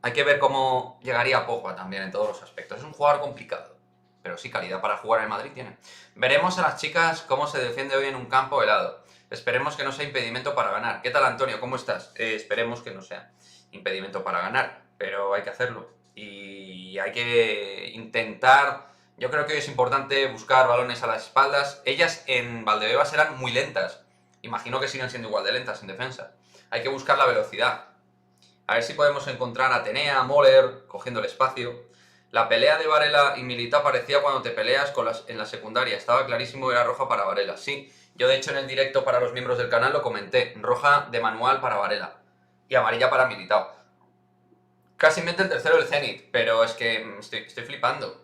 Speaker 1: hay que ver cómo llegaría Pogba también en todos los aspectos. Es un jugador complicado, pero sí calidad para jugar en el Madrid tiene. Veremos a las chicas cómo se defiende hoy en un campo helado. Esperemos que no sea impedimento para ganar. ¿Qué tal, Antonio? ¿Cómo estás? Esperemos que no sea impedimento para ganar, pero hay que hacerlo. Y hay que intentar... Yo creo que hoy es importante buscar balones a las espaldas. Ellas en Valdebebas eran muy lentas. Imagino que siguen siendo igual de lentas en defensa. Hay que buscar la velocidad. A ver si podemos encontrar a Atenea, Moller, cogiendo el espacio. La pelea de Varela y Militao parecía cuando te peleas en la secundaria. Estaba clarísimo que era roja para Varela. Sí, yo de hecho en el directo para los miembros del canal lo comenté. Roja de manual para Varela y amarilla para Militao. Casi mete el tercero del Zenit, pero es que estoy flipando.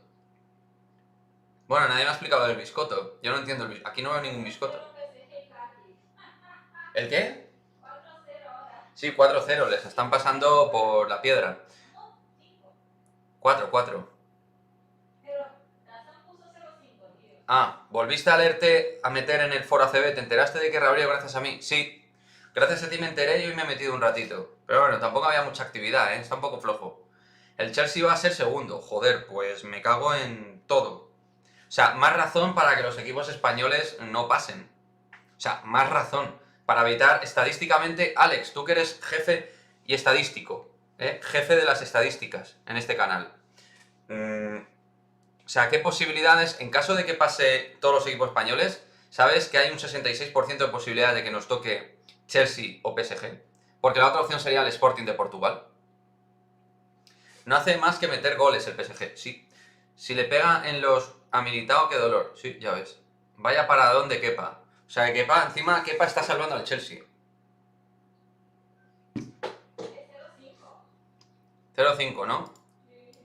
Speaker 1: Bueno, nadie me ha explicado el biscotto. Yo no entiendo el biscotto. Aquí no veo ningún biscotto. ¿El qué? Sí, 4-0. Les están pasando por la piedra. 4-4. Ah, ¿volviste a meter en el foro ACB? ¿Te enteraste de que reabrió gracias a mí? Sí. Gracias a ti me enteré y hoy me he metido un ratito. Pero bueno, tampoco había mucha actividad, ¿eh? Está un poco flojo. El Chelsea va a ser segundo. Joder, pues me cago en todo. O sea, más razón para que los equipos españoles no pasen. O sea, más razón para evitar estadísticamente... Alex, tú que eres jefe y estadístico, ¿eh? Jefe de las estadísticas en este canal. O sea, ¿qué posibilidades, en caso de que pase todos los equipos españoles, sabes que hay un 66% de posibilidades de que nos toque Chelsea o PSG? Porque la otra opción sería el Sporting de Portugal. No hace más que meter goles el PSG, sí. Si le pega en los a Militao, qué dolor. Sí, ya ves. Vaya para donde Kepa. O sea, Kepa, encima Kepa está salvando al Chelsea. 0-5, ¿no?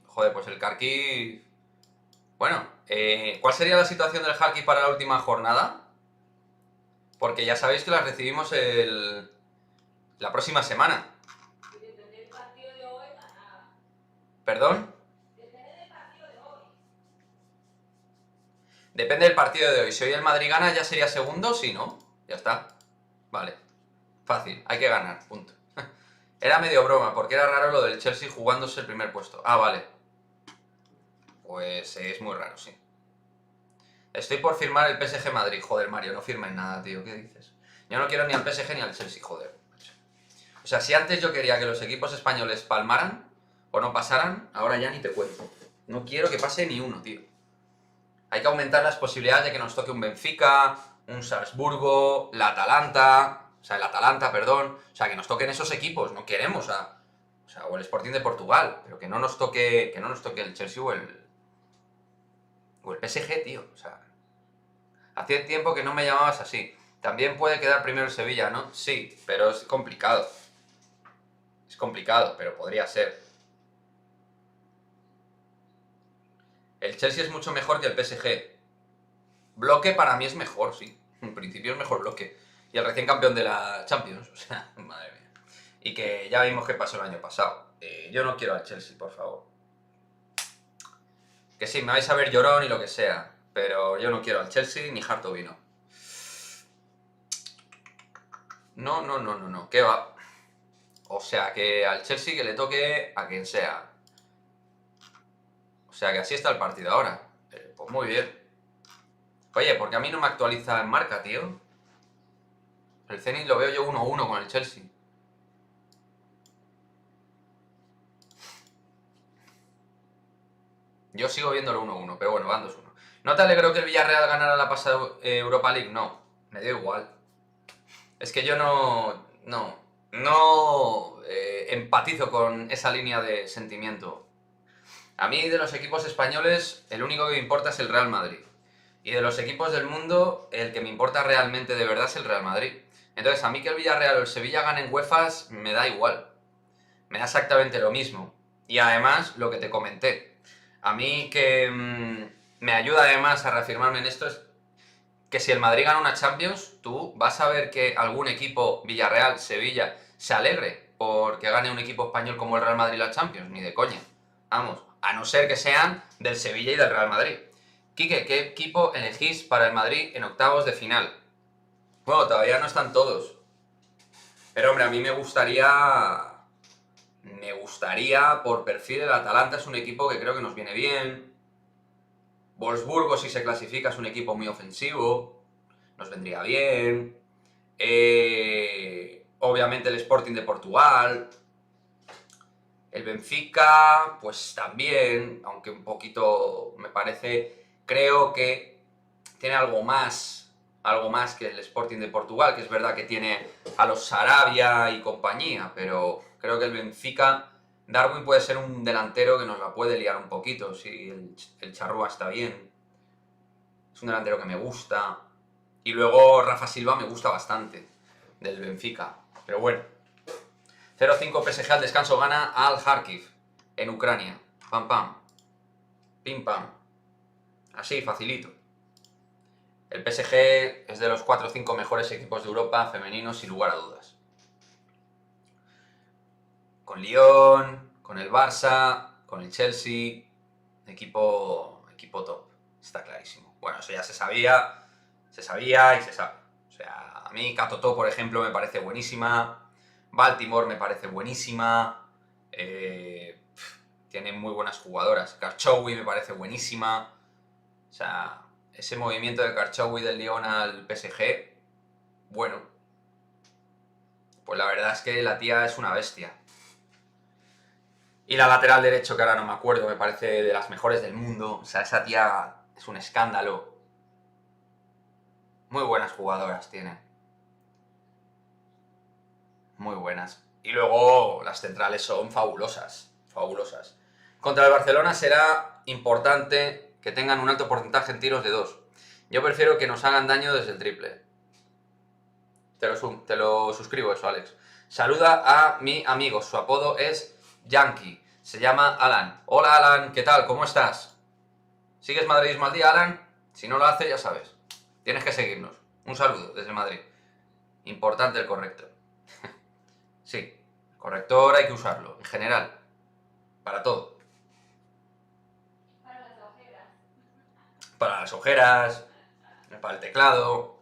Speaker 1: Joder, pues el Kharkiv... Bueno, ¿cuál sería la situación del Kharkiv para la última jornada? Porque ya sabéis que las recibimos la próxima semana.
Speaker 2: Depende del partido de hoy, ganaba.
Speaker 1: ¿Perdón?
Speaker 2: Depende del partido de hoy.
Speaker 1: Depende del partido de hoy. Si hoy el Madrid gana, ¿ya sería segundo? Sí, ¿no? Ya está. Vale. Fácil. Hay que ganar. Punto. Era medio broma, porque era raro lo del Chelsea jugándose el primer puesto. Ah, vale. Pues es muy raro, sí. Estoy por firmar el PSG Madrid. Joder, Mario, no firmes nada, tío. ¿Qué dices? Yo no quiero ni al PSG ni al Chelsea, joder. O sea, si antes yo quería que los equipos españoles palmaran o no pasaran, ahora ya ni te cuento. No quiero que pase ni uno, tío. Hay que aumentar las posibilidades de que nos toque un Benfica, un Salzburgo, la Atalanta, o sea, el Atalanta, perdón. O sea, que nos toquen esos equipos. No queremos o el Sporting de Portugal, pero que no nos toque el Chelsea o el PSG, tío. O sea, hacía tiempo que no me llamabas así. También puede quedar primero el Sevilla, ¿no? Sí, pero es complicado. Es complicado, pero podría ser. El Chelsea es mucho mejor que el PSG. Bloque para mí es mejor, sí. En principio es mejor bloque. Y el recién campeón de la Champions, o sea, madre mía. Y que ya vimos qué pasó el año pasado. Yo no quiero al Chelsea, por favor. Que sí, me vais a ver llorón y lo que sea. Pero yo no quiero al Chelsea ni harto vino. No. ¿Qué va? O sea, que al Chelsea que le toque a quien sea. O sea, que así está el partido ahora. Pues muy bien. Oye, ¿por qué a mí no me actualiza en marca, tío? El Zenit lo veo yo 1-1 con el Chelsea. Yo sigo viéndolo 1-1, pero bueno, van 2-1. ¿No te alegró que el Villarreal ganara la pasada Europa League? No, me dio igual. Es que yo no empatizo con esa línea de sentimiento. A mí de los equipos españoles, el único que me importa es el Real Madrid. Y de los equipos del mundo, el que me importa realmente de verdad es el Real Madrid. Entonces, a mí que el Villarreal o el Sevilla ganen UEFAs, me da igual. Me da exactamente lo mismo. Y además, lo que te comenté. A mí que me ayuda además a reafirmarme en esto es que si el Madrid gana una Champions, tú vas a ver que algún equipo, Villarreal, Sevilla, se alegre porque gane un equipo español como el Real Madrid la Champions, ni de coña. Vamos, a no ser que sean del Sevilla y del Real Madrid. Quique, ¿qué equipo elegís para el Madrid en octavos de final? Bueno, todavía no están todos. Pero hombre, a mí me gustaría, por perfil, el Atalanta es un equipo que creo que nos viene bien. Wolfsburgo, si se clasifica, es un equipo muy ofensivo. Nos vendría bien. Obviamente el Sporting de Portugal. El Benfica, pues también, aunque un poquito me parece, creo que tiene algo más que el Sporting de Portugal, que es verdad que tiene a los Sarabia y compañía, pero creo que el Benfica, Darwin puede ser un delantero que nos la puede liar un poquito, si el Charrúa está bien. Es un delantero que me gusta. Y luego Rafa Silva me gusta bastante, del Benfica. Pero bueno. 0-5 PSG al descanso gana al Kharkiv, en Ucrania. Pam pam. Pim pam. Así, facilito. El PSG es de los 4 o 5 mejores equipos de Europa femeninos, sin lugar a dudas. Con Lyon, con el Barça, con el Chelsea. Equipo top. Está clarísimo. Bueno, eso ya se sabía y se sabe. O sea, a mí Katoto, por ejemplo, me parece buenísima. Baltimore me parece buenísima. Tienen muy buenas jugadoras. Karchowy me parece buenísima. O sea, ese movimiento de Karchowy del Lyon al PSG, bueno, pues la verdad es que la tía es una bestia. Y la lateral derecho, que ahora no me acuerdo, me parece de las mejores del mundo. O sea, esa tía es un escándalo. Muy buenas jugadoras tiene. Muy buenas. Y luego las centrales son fabulosas. Fabulosas. Contra el Barcelona será importante que tengan un alto porcentaje en tiros de 2. Yo prefiero que nos hagan daño desde el triple. Te lo suscribo eso, Alex. Saluda a mi amigo. Su apodo es Yankee. Se llama Alan. Hola Alan, ¿qué tal? ¿Cómo estás? ¿Sigues Madridismo al día, Alan? Si no lo haces, ya sabes. Tienes que seguirnos. Un saludo desde Madrid. Importante el corrector. Sí, el corrector hay que usarlo, en general. Para todo.
Speaker 2: Para las ojeras.
Speaker 1: Para las ojeras, para el teclado,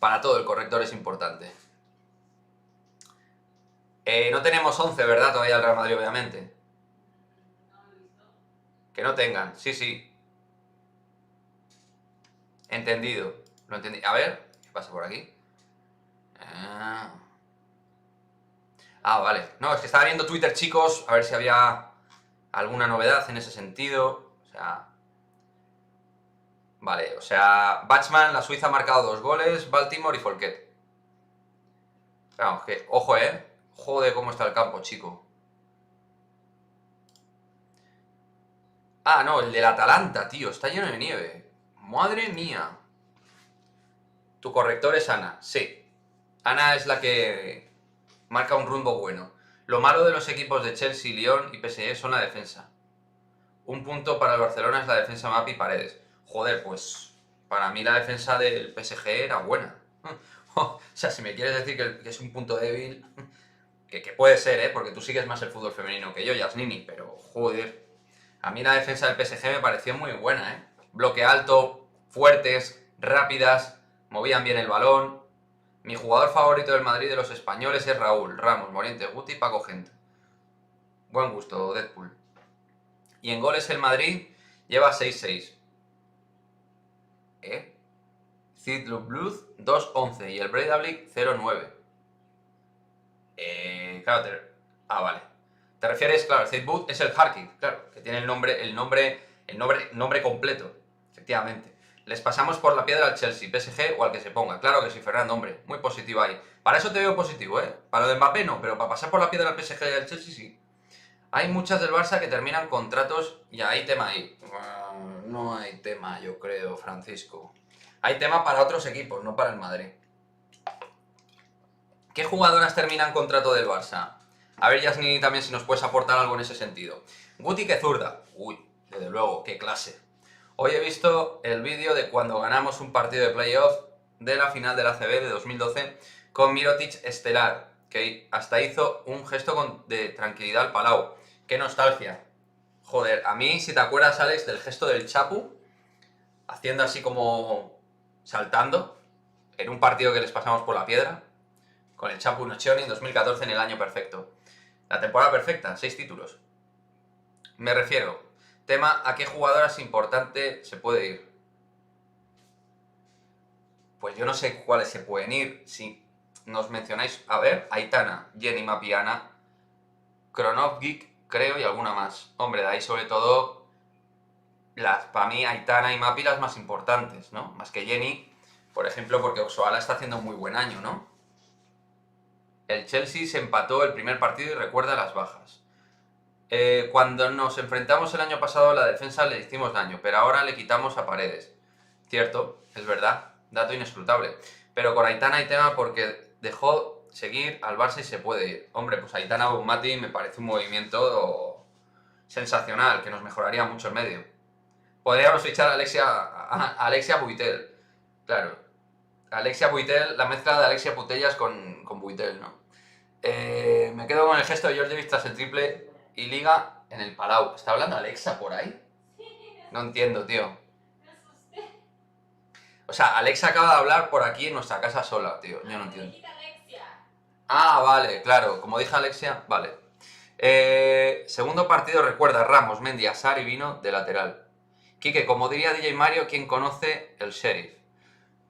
Speaker 1: para todo el corrector es importante. No tenemos 11, ¿verdad? Todavía el Real Madrid, obviamente.
Speaker 2: No lo he visto.
Speaker 1: Que no tengan, sí, sí. Entendido. Lo entendí. A ver, ¿qué pasa por aquí? Vale. No, es que estaba viendo Twitter, chicos, a ver si había alguna novedad en ese sentido. O sea... Vale, o sea, Bachmann, la Suiza ha marcado 2 goles, Baltimore y Folquet. Vamos, que, ojo, joder, cómo está el campo, chico. No, el del Atalanta, tío, está lleno de nieve. Madre mía. Tu corrector es Ana, sí. Ana es la que marca un rumbo bueno. Lo malo de los equipos de Chelsea, Lyon y PSG son la defensa. Un punto para el Barcelona es la defensa Mapi y Paredes. Joder, pues para mí la defensa del PSG era buena. O sea, si me quieres decir que es un punto débil, que puede ser, porque tú sigues más el fútbol femenino que yo, Yasnini, pero joder. A mí la defensa del PSG me pareció muy buena, Bloque alto, fuertes, rápidas, movían bien el balón. Mi jugador favorito del Madrid de los españoles es Raúl, Ramos, Morientes, Guti y Paco Gento. Buen gusto, Deadpool. Y en goles el Madrid lleva 6-6. Cid Blues 2-11 y el Breidablik 0-9. Claro, vale. Te refieres, claro, el Cid Booth es el Harkiv, claro, que tiene el nombre completo, efectivamente. Les pasamos por la piedra al Chelsea, PSG o al que se ponga. Claro que sí, Fernando, hombre, muy positivo ahí. Para eso te veo positivo, Para lo de Mbappé no, pero para pasar por la piedra al PSG y al Chelsea sí. Hay muchas del Barça que terminan contratos y hay tema ahí. No hay tema, yo creo, Francisco. Hay tema para otros equipos, no para el Madrid. ¿Qué jugadoras terminan contrato del Barça? A ver, Yasni, también si nos puedes aportar algo en ese sentido. Guti que zurda. Uy, desde luego, qué clase. Hoy he visto el vídeo de cuando ganamos un partido de playoff de la final de la ACB de 2012 con Mirotic estelar, que hasta hizo un gesto de tranquilidad al Palau. ¡Qué nostalgia! Joder, a mí, si te acuerdas, Alex, del gesto del Chapu, haciendo así como saltando, en un partido que les pasamos por la piedra, con el Chapu Nocioni en 2014 en el año perfecto. La temporada perfecta, 6 títulos. Me refiero, tema a qué jugadoras importante se puede ir. Pues yo no sé cuáles se pueden ir. Si nos mencionáis, a ver, Aitana, Jenny Mapiana, Kronovgik, creo, y alguna más. Hombre, de ahí sobre todo, para mí, Aitana y Mapi las más importantes, ¿no? Más que Jenny, por ejemplo, porque Oxoala está haciendo un muy buen año, ¿no? El Chelsea se empató el primer partido y recuerda las bajas. Cuando nos enfrentamos el año pasado a la defensa le hicimos daño, pero ahora le quitamos a Paredes. Cierto, es verdad, dato inescrutable. Pero con Aitana hay tema porque dejó seguir al Barça y se puede ir. Hombre, pues Aitana Bonmati me parece un movimiento sensacional, que nos mejoraría mucho el medio. Podríamos fichar a Alexia Buitel. Claro, Alexia Buitel, la mezcla de Alexia Putellas con Buitel, ¿no? Me quedo con el gesto de Georgievic tras el triple y liga en el Palau. ¿Está hablando Alexa por ahí?
Speaker 2: Sí,
Speaker 1: No entiendo, tío.
Speaker 2: me asusté.
Speaker 1: O sea, Alexa acaba de hablar por aquí en nuestra casa sola, tío. Yo no entiendo.
Speaker 2: Amiguita Alexia.
Speaker 1: Vale, claro. Como dije Alexia, vale. Segundo partido, recuerda, Ramos, Mendy, Azar y Vino de lateral. Quique, como diría DJ Mario, ¿quién conoce el Sheriff?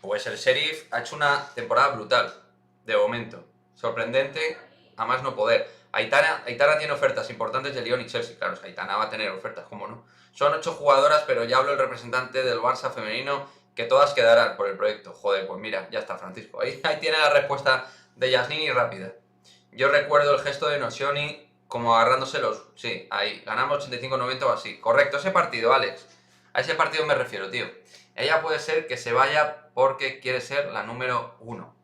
Speaker 1: Pues el Sheriff ha hecho una temporada brutal, de momento. Sorprendente, a más no poder. Aitana tiene ofertas importantes de Lyon y Chelsea. Claro, Aitana va a tener ofertas, ¿cómo no? Son 8 jugadoras, pero ya habló el representante del Barça femenino, que todas quedarán por el proyecto. Joder, pues mira, ya está, Francisco. Ahí tiene la respuesta de Yasnini rápida. Yo recuerdo el gesto de Nocioni como agarrándose los... Sí, ahí, ganamos 85-90 o así. Correcto, ese partido, Alex. A ese partido me refiero, tío. Ella puede ser que se vaya porque quiere ser la número 1.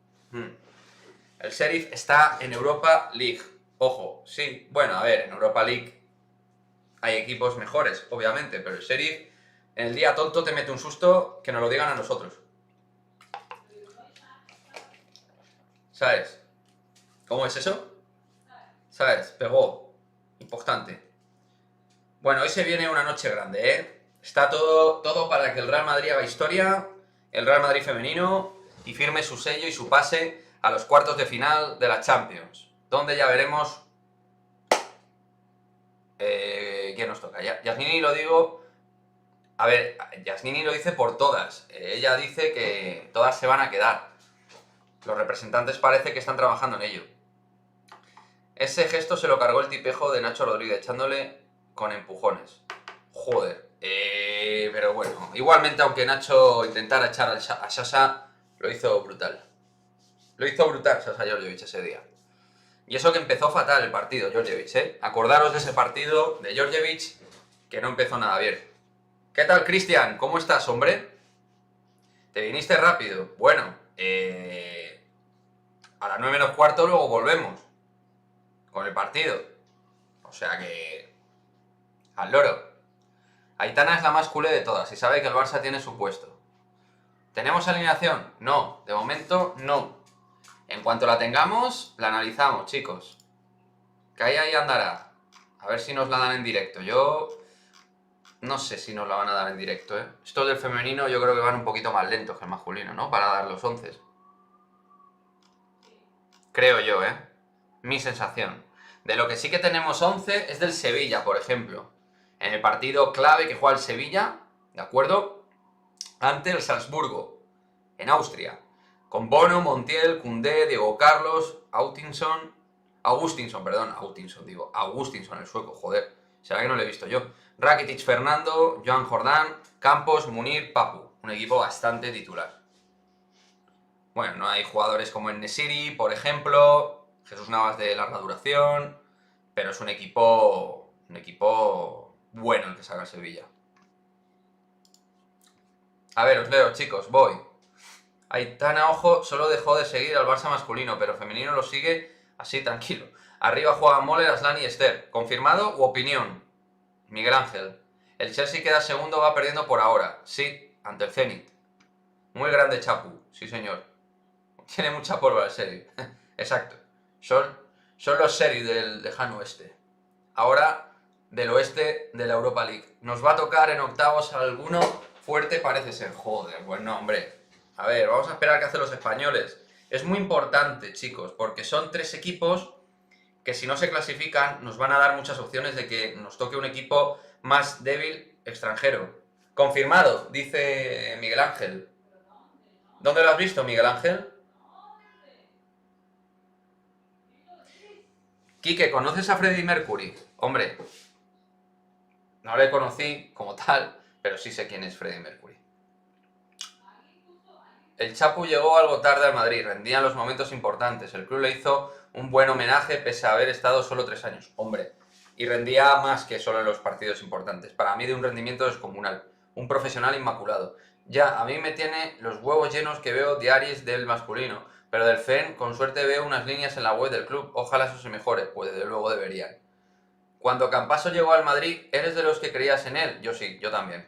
Speaker 1: El Sheriff está en Europa League. Ojo, sí. Bueno, a ver, en Europa League Hay equipos mejores, obviamente, pero el Sheriff en el día tonto te mete un susto que nos lo digan a nosotros. ¿Sabes? ¿Cómo es eso? ¿Sabes? Pegó. Importante. Bueno, hoy se viene una noche grande, ¿eh? Está todo para que el Real Madrid haga historia, el Real Madrid femenino, y firme su sello y su pase a los cuartos de final de la Champions, donde ya veremos quién nos toca. Yasmini lo digo... A ver, Yasmini lo dice por todas. Ella dice que todas se van a quedar. Los representantes parece que están trabajando en ello. Ese gesto se lo cargó el tipejo de Nacho Rodríguez, echándole con empujones. Joder. Pero bueno, igualmente aunque Nacho intentara echar a Sasha, lo hizo brutal. Lo hizo brutal Sasha Djordjevic ese día. Y eso que empezó fatal el partido, Djordjevic, ¿eh? Acordaros de ese partido de Djordjevic que no empezó nada bien. ¿Qué tal, Cristian? ¿Cómo estás, hombre? ¿Te viniste rápido? Bueno, a las 9 menos cuarto luego volvemos con el partido. O sea que... al loro. Aitana es la más culé de todas y sabe que el Barça tiene su puesto. ¿Tenemos alineación? No, de momento no. En cuanto la tengamos, la analizamos, chicos. Que ahí andará. A ver si nos la dan en directo. Yo... no sé si nos la van a dar en directo, ¿eh? Estos del femenino yo creo que van un poquito más lentos que el masculino, ¿no? Para dar los 11. Creo yo, ¿eh? Mi sensación. De lo que sí que tenemos 11 es del Sevilla, por ejemplo. En el partido clave que juega el Sevilla, ¿de acuerdo? Ante el Salzburgo, en Austria. Con Bono, Montiel, Koundé, Diego Carlos, Agustinson, el sueco, joder. Será que no lo he visto yo. Rakitic, Fernando, Joan Jordán, Campos, Munir, Papu. Un equipo bastante titular. Bueno, no hay jugadores como el Nesiri, por ejemplo, Jesús Navas de larga duración, pero es un equipo bueno el que saca el Sevilla. A ver, os leo, chicos, voy. Aitana, ojo, solo dejó de seguir al Barça masculino, pero femenino lo sigue así, tranquilo. Arriba juegan Moller, Aslan y Esther. ¿Confirmado u opinión? Miguel Ángel. El Chelsea queda segundo, va perdiendo por ahora. Sí, ante el Zenit. Muy grande Chapu, sí señor. Tiene mucha pólvora el Sheriff. Exacto. Son los Sheriff del lejano oeste. Ahora del oeste de la Europa League. Nos va a tocar en octavos alguno fuerte, parece ser. Joder, bueno, hombre. A ver, vamos a esperar qué hacen los españoles. Es muy importante, chicos, porque son 3 equipos que si no se clasifican nos van a dar muchas opciones de que nos toque un equipo más débil extranjero. Confirmado, dice Miguel Ángel. ¿Dónde lo has visto, Miguel Ángel? Quique, ¿conoces a Freddie Mercury? Hombre, no le conocí como tal, pero sí sé quién es Freddie Mercury. El Chapu llegó algo tarde al Madrid, rendía en los momentos importantes. El club le hizo un buen homenaje pese a haber estado solo 3 años. Hombre, y rendía más que solo en los partidos importantes. Para mí de un rendimiento descomunal. Un profesional inmaculado. Ya, a mí me tiene los huevos llenos que veo diarios del masculino. Pero del FEN, con suerte veo unas líneas en la web del club. Ojalá eso se mejore, pues desde luego deberían. Cuando Campaso llegó al Madrid, ¿eres de los que creías en él? Yo sí, yo también.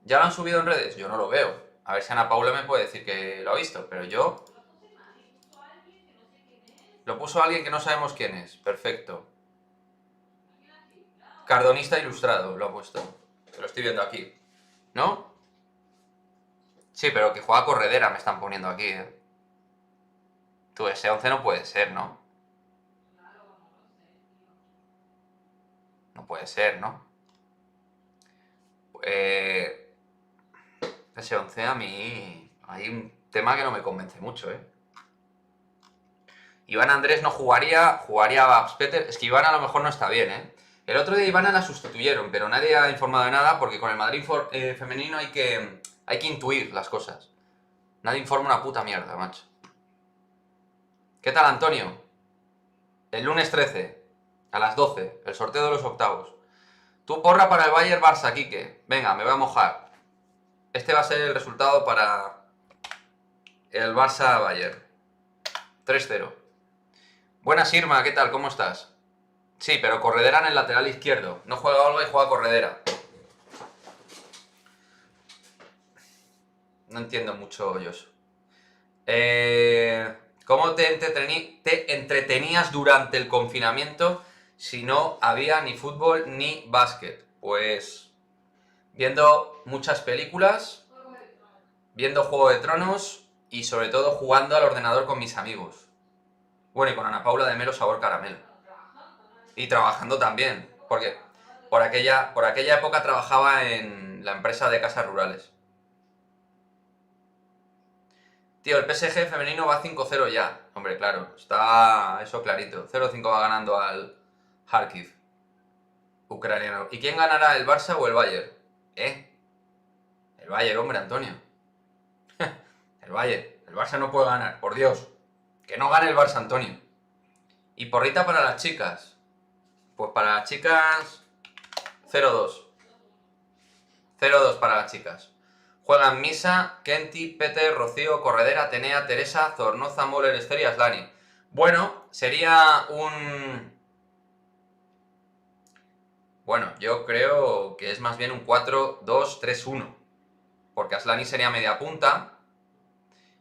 Speaker 1: ¿Ya lo han subido en redes? Yo no lo veo. A ver si Ana Paula me puede decir que lo ha visto, pero yo... Lo puso alguien que no sabemos quién es. Perfecto. Cardonista ilustrado, lo ha puesto. Lo estoy viendo aquí. ¿No? Sí, pero que juega corredera me están poniendo aquí, ¿eh? Tú, ese 11 no puede ser, ¿no? No puede ser, ¿no? Ese 11 a mí... hay un tema que no me convence mucho, ¿eh? Iván Andrés no jugaría a Babs Peter. Es que Iván a lo mejor no está bien, ¿eh? El otro día Ivana la sustituyeron, pero nadie ha informado de nada porque con el Madrid femenino hay que intuir las cosas. Nadie informa una puta mierda, macho. ¿Qué tal, Antonio? El lunes 13, a las 12, el sorteo de los octavos. Tú porra para el Bayern Barça, Quique. Venga, me voy a mojar. Este va a ser el resultado para el Barça Bayern. 3-0. Buenas, Irma, ¿qué tal? ¿Cómo estás? Sí, pero Corredera en el lateral izquierdo. No juega Olga y juega Corredera. No entiendo mucho yo eso. ¿Cómo te entretenías durante el confinamiento si no había ni fútbol ni básquet? Pues viendo muchas películas, viendo Juego de Tronos y sobre todo jugando al ordenador con mis amigos. Bueno, y con Ana Paula de Melo sabor caramelo. Y trabajando también, porque por aquella época trabajaba en la empresa de casas rurales. Tío, el PSG femenino va 5-0 ya. Hombre, claro, está eso clarito. 0-5 va ganando al Kharkiv ucraniano. ¿Y quién ganará, el Barça o el Bayern? El Bayern, hombre, Antonio. El Bayern. El Barça no puede ganar, por Dios. Que no gane el Barça, Antonio. ¿Y porrita para las chicas? Pues para las chicas 0-2. 0-2 para las chicas. Juegan Misa, Kenty, Peter, Rocío, Corredera, Atenea, Teresa, Zornoza, Moller, Esther y Aslani. Bueno, sería un... Bueno, yo creo que es más bien un 4-2-3-1. Porque Aslani sería media punta.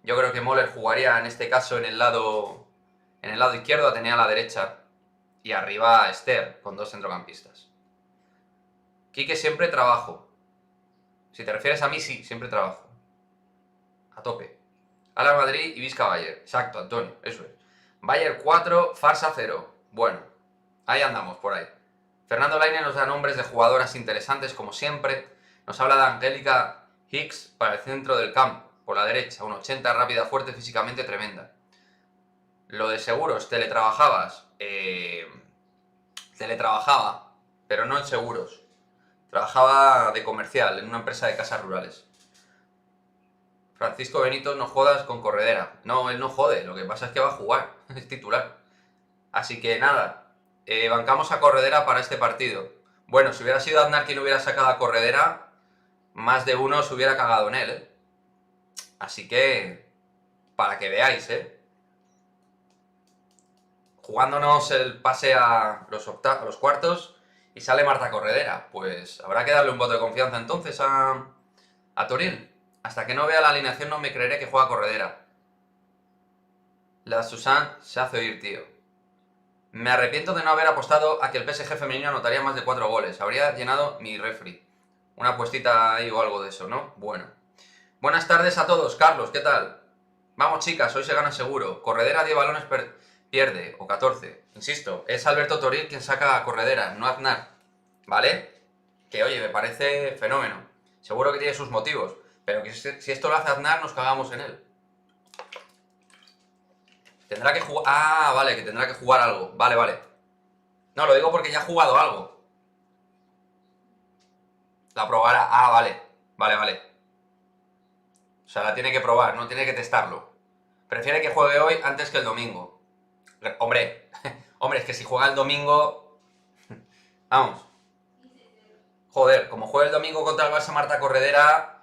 Speaker 1: Yo creo que Moller jugaría en este caso en el lado izquierdo, Atenea a la derecha. Y arriba Esther, con dos centrocampistas. Quique, siempre trabajo. Si te refieres a mí, sí, siempre trabajo. A tope. Ala Madrid y Vizca Bayern. Exacto, Antonio, eso es. Bayern 4, Farsa 0. Bueno, ahí andamos, por ahí. Fernando Laine nos da nombres de jugadoras interesantes, como siempre. Nos habla de Angélica Hicks para el centro del campo, por la derecha. 1,80, rápida, fuerte, físicamente tremenda. Lo de seguros, teletrabajabas. Teletrabajaba, pero no en seguros. Trabajaba de comercial en una empresa de casas rurales. Francisco Benito, no jodas con Corredera. No, él no jode, lo que pasa es que va a jugar, es titular. Así que nada, bancamos a Corredera para este partido. Bueno, si hubiera sido Aznar quien hubiera sacado a Corredera, más de uno se hubiera cagado en él, ¿eh? Así que, para que veáis, jugándonos el pase a los cuartos y sale Marta Corredera. Pues habrá que darle un voto de confianza entonces a Toril. Hasta que no vea la alineación no me creeré que juega Corredera. La Susan se hace oír, tío. Me arrepiento de no haber apostado a que el PSG femenino anotaría más de 4 goles. Habría llenado mi refri. Una apuestita ahí o algo de eso, ¿no? Bueno. Buenas tardes a todos. Carlos, ¿qué tal? Vamos, chicas, hoy se gana seguro. Corredera 10 balones pierde, o 14. Insisto, es Alberto Toril quien saca a Corredera, no Aznar. ¿Vale? Que, oye, me parece fenómeno. Seguro que tiene sus motivos. Pero que si esto lo hace Aznar, nos cagamos en él. Tendrá que jugar... Ah, vale, que tendrá que jugar algo. Vale, vale. No, lo digo porque ya ha jugado algo. La probará. Ah, vale. Vale, vale. O sea, la tiene que probar, no tiene que testarlo. Prefiere que juegue hoy antes que el domingo. Hombre, hombre, es que si juega el domingo... Vamos. Joder, como juegue el domingo contra el Barça Marta Corredera...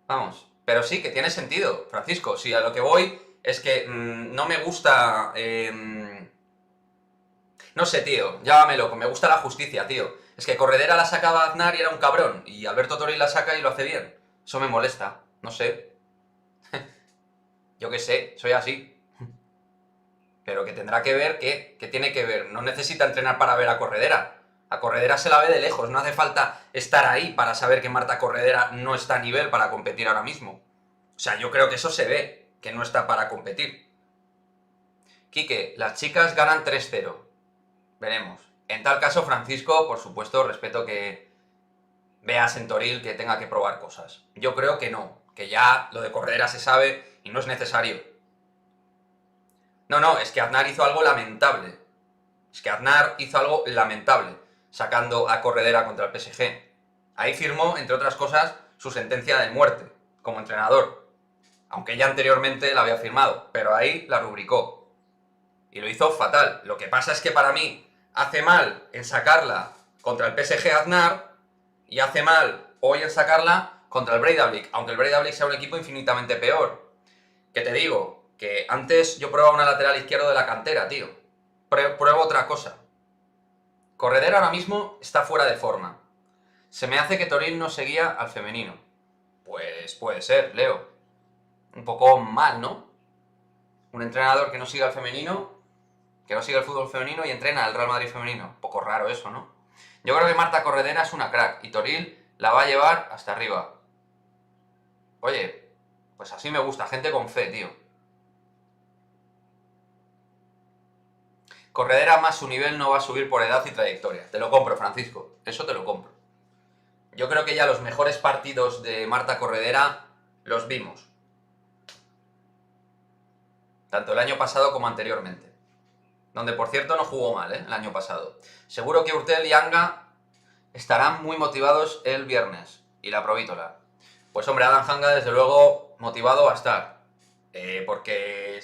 Speaker 1: Vamos. Pero sí, que tiene sentido, Francisco. Si a lo que voy es que no me gusta... No sé, tío, llámame loco, me gusta la justicia, tío. Es que Corredera la sacaba Aznar y era un cabrón, y Alberto Toril la saca y lo hace bien. Eso me molesta, no sé. Yo qué sé, soy así. Pero que tendrá que ver, ¿qué tiene que ver? No necesita entrenar para ver a Corredera. A Corredera se la ve de lejos, no hace falta estar ahí para saber que Marta Corredera no está a nivel para competir ahora mismo. O sea, yo creo que eso se ve, que no está para competir. Quique, las chicas ganan 3-0. Veremos. En tal caso, Francisco, por supuesto, respeto que veas en Toril que tenga que probar cosas. Yo creo que no, que ya lo de Corredera se sabe y no es necesario. No, es que Aznar hizo algo lamentable. Sacando a Corredera contra el PSG. Ahí firmó, entre otras cosas, su sentencia de muerte, como entrenador. Aunque ya anteriormente la había firmado, pero ahí la rubricó. Y lo hizo fatal. Lo que pasa es que para mí hace mal en sacarla contra el PSG Aznar y hace mal hoy en sacarla contra el Breidablik, aunque el Breidablik sea un equipo infinitamente peor. ¿Qué te digo? Que antes yo probaba una lateral izquierdo de la cantera, tío. Pruebo otra cosa. Corredera ahora mismo está fuera de forma. Se me hace que Toril no seguía al femenino. Pues puede ser, Leo. Un poco mal, ¿no? Un entrenador que no siga al femenino, que no siga el fútbol femenino y entrena al Real Madrid femenino. Un poco raro eso, ¿no? Yo creo que Marta Corredera es una crack y Toril la va a llevar hasta arriba. Oye, pues así me gusta, gente con fe, tío. Corredera más su nivel no va a subir por edad y trayectoria. Te lo compro, Francisco. Eso te lo compro. Yo creo que ya los mejores partidos de Marta Corredera los vimos. Tanto el año pasado como anteriormente. Donde, por cierto, no jugó mal, el año pasado. Seguro que Urtel y Anga estarán muy motivados el viernes. Y la Provítola. Pues hombre, Adam Hanga, desde luego, motivado va a estar. Porque...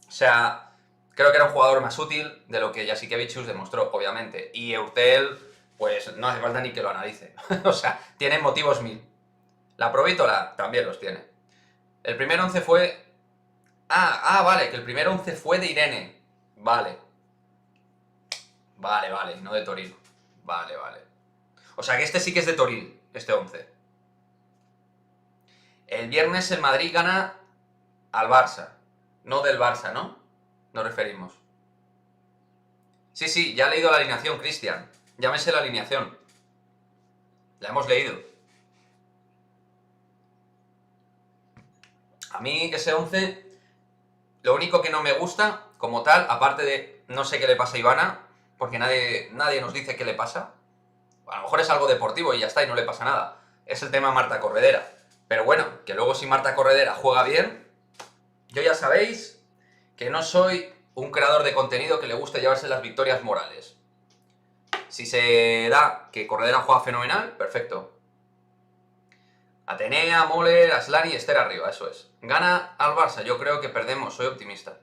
Speaker 1: o sea, creo que era un jugador más útil de lo que Jasikevičius demostró, obviamente. Y Urtel, pues no hace falta ni que lo analice. O sea, tiene motivos mil. La Provítola también los tiene. El primer 11 fue... vale, que el primer 11 fue de Irene. Vale. Vale, no de Toril. Vale. O sea que este sí que es de Toril, este 11. El viernes el Madrid gana al Barça. No del Barça, ¿no? Nos referimos. Sí, ya he leído la alineación, Cristian. Ya me sé la alineación. La hemos leído. A mí ese 11, lo único que no me gusta, como tal, aparte de no sé qué le pasa a Ivana, porque nadie nos dice qué le pasa. A lo mejor es algo deportivo y ya está, y no le pasa nada. Es el tema Marta Corredera. Pero bueno, que luego si Marta Corredera juega bien, yo ya sabéis que no soy un creador de contenido que le guste llevarse las victorias morales. Si se da que Corredera juega fenomenal, perfecto. Atenea, Moller, Aslani y Esther arriba, eso es. Gana al Barça, yo creo que perdemos, soy optimista.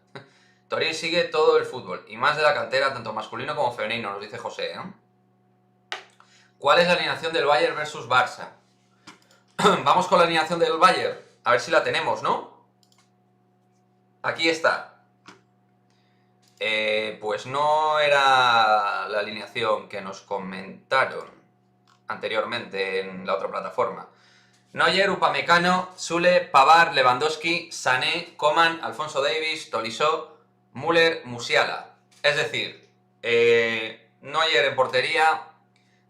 Speaker 1: Toril sigue todo el fútbol, y más de la cantera, tanto masculino como femenino, nos dice José, ¿eh? ¿Cuál es la alineación del Bayern versus Barça? Vamos con la alineación del Bayern, a ver si la tenemos, ¿no? Aquí está. Pues no era la alineación que nos comentaron anteriormente en la otra plataforma. Neuer, Upamecano, Sule, Pavard, Lewandowski, Sané, Coman, Alphonso Davies, Tolisso, Müller, Musiala. Es decir, Neuer en portería,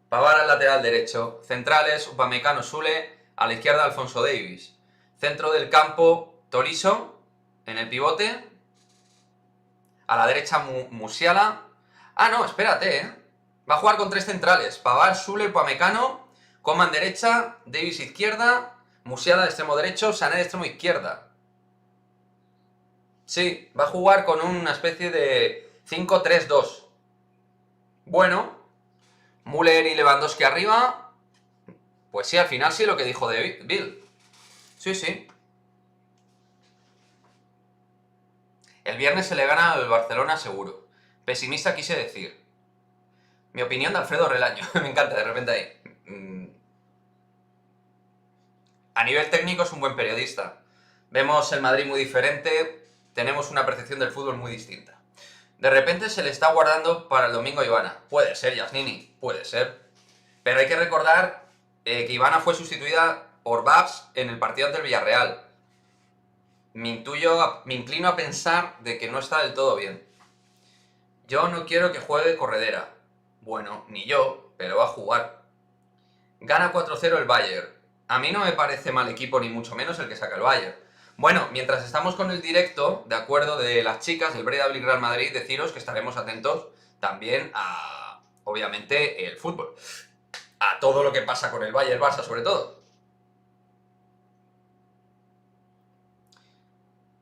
Speaker 1: Pavard al lateral derecho, centrales, Upamecano, Sule, a la izquierda Alphonso Davies. Centro del campo, Tolisso, en el pivote, a la derecha Musiala. No, espérate, va a jugar con tres centrales, Pavard, Sule, Upamecano, Coman derecha, Davies izquierda, Musiala de extremo derecho, Sané de extremo izquierda. Sí, va a jugar con una especie de 5-3-2. Bueno, Müller y Lewandowski arriba. Pues sí, al final sí lo que dijo de Bill. Sí. El viernes se le gana al Barcelona seguro. Pesimista quise decir. Mi opinión de Alfredo Relaño. Me encanta, de repente ahí. A nivel técnico es un buen periodista. Vemos el Madrid muy diferente, tenemos una percepción del fútbol muy distinta. De repente se le está guardando para el domingo a Ivana. Puede ser, Yasnini, puede ser. Pero hay que recordar que Ivana fue sustituida por Babs en el partido ante el Villarreal. Me inclino a pensar de que no está del todo bien. Yo no quiero que juegue Corredera. Bueno, ni yo, pero va a jugar. Gana 4-0 el Bayern. A mí no me parece mal equipo, ni mucho menos el que saca el Bayern. Bueno, mientras estamos con el directo, de acuerdo, de las chicas del Breidablik Real Madrid, deciros que estaremos atentos también a, obviamente, el fútbol. A todo lo que pasa con el Bayern Barça, sobre todo.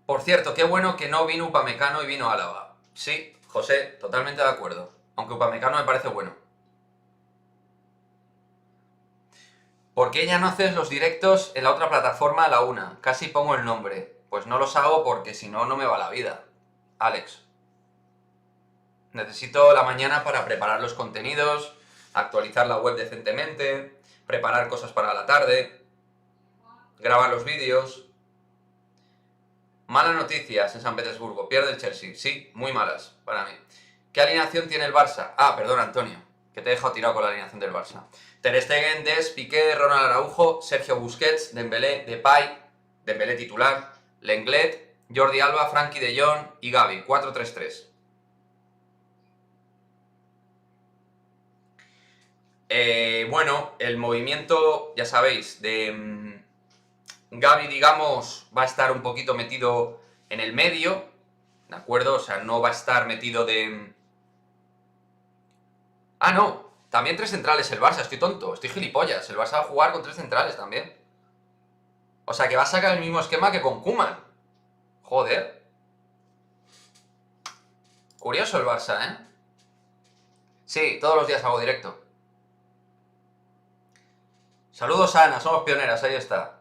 Speaker 1: Por cierto, qué bueno que no vino Upamecano y vino Álava. Sí, José, totalmente de acuerdo. Aunque Upamecano me parece bueno. ¿Por qué ya no haces los directos en la otra plataforma a la una? Casi pongo el nombre. Pues no los hago porque si no, no me va la vida. Alex. Necesito la mañana para preparar los contenidos, actualizar la web decentemente, preparar cosas para la tarde, grabar los vídeos. Malas noticias en San Petersburgo. Pierde el Chelsea. Sí, muy malas para mí. ¿Qué alineación tiene el Barça? Ah, perdón, Antonio, que te he dejado tirado con la alineación del Barça. Ter Stegen, Dest, Piqué, Ronald Araujo, Sergio Busquets, Dembélé, Depay, Dembélé titular, Lenglet, Jordi Alba, Frenkie de Jong y Gavi. 4-3-3. Bueno, el movimiento, ya sabéis, de Gavi, digamos, va a estar un poquito metido en el medio, ¿de acuerdo? O sea, no va a estar metido de... Ah, no, también tres centrales el Barça, estoy tonto, estoy gilipollas. El Barça va a jugar con tres centrales también. O sea, que va a sacar el mismo esquema que con Koeman. Joder. Curioso el Barça, ¿eh? Sí, todos los días hago directo. Saludos, Ana, somos pioneras, ahí está.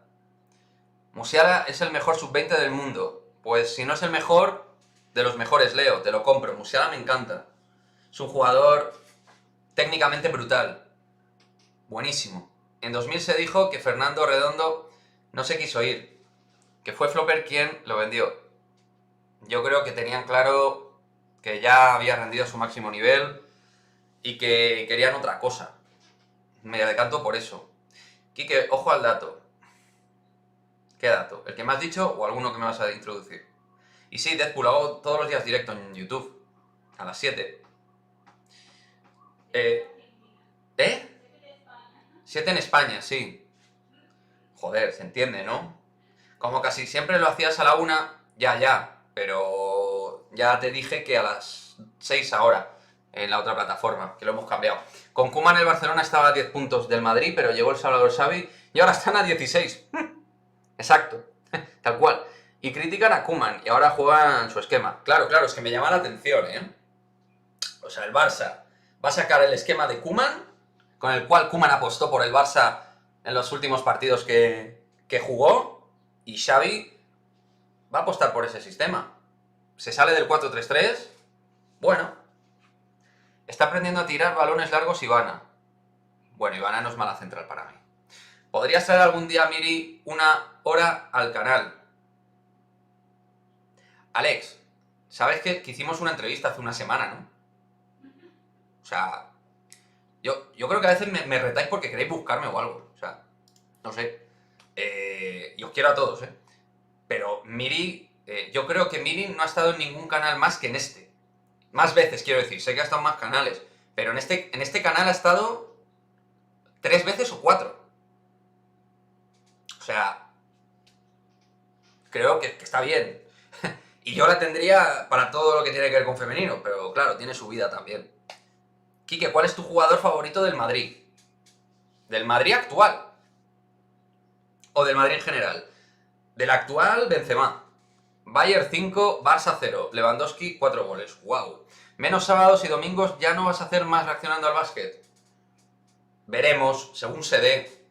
Speaker 1: Musiala es el mejor sub-20 del mundo. Pues si no es el mejor, de los mejores, Leo, te lo compro. Musiala me encanta. Es un jugador técnicamente brutal. Buenísimo. En 2000 se dijo que Fernando Redondo no se quiso ir, que fue Flopper quien lo vendió. Yo creo que tenían claro que ya había rendido a su máximo nivel y que querían otra cosa. Me decanto por eso. Quique, ojo al dato. ¿Qué dato? ¿El que me has dicho o alguno que me vas a introducir? Y sí, Deadpool, hago todos los días directo en YouTube. A las 7. ¿Eh? 7 en España, sí. Joder, se entiende, ¿no? Como casi siempre lo hacías a la 1, ya. Pero ya te dije que a las 6 ahora, en la otra plataforma, que lo hemos cambiado. Con Koeman el Barcelona estaba a 10 puntos del Madrid, pero llegó el Salvador Xavi y ahora están a 16. Exacto, tal cual. Y critican a Koeman y ahora juegan su esquema. Claro, es que me llama la atención, ¿eh? O sea, el Barça va a sacar el esquema de Koeman, con el cual Koeman apostó por el Barça en los últimos partidos que jugó, y Xavi va a apostar por ese sistema. Se sale del 4-3-3, bueno, está aprendiendo a tirar balones largos Ivana. Bueno, Ivana no es mala central para mí. ¿Podrías traer algún día, Miri, una hora al canal? Alex, ¿sabes que hicimos una entrevista hace una semana, no? O sea, yo creo que a veces me retáis porque queréis buscarme o algo. O sea, no sé. Y os quiero a todos, ¿eh? Pero Miri, yo creo que Miri no ha estado en ningún canal más que en este. Más veces, quiero decir. Sé que ha estado en más canales. Pero en este canal ha estado 3 veces o 4. O sea, creo que está bien. Y yo la tendría para todo lo que tiene que ver con femenino. Pero claro, tiene su vida también. Quique, ¿cuál es tu jugador favorito del Madrid? ¿Del Madrid actual? ¿O del Madrid en general? Del actual, Benzema. Bayern 5, Barça 0. Lewandowski 4 goles. ¡Wow! Menos sábados y domingos, ¿ya no vas a hacer más reaccionando al básquet? Veremos, según se dé.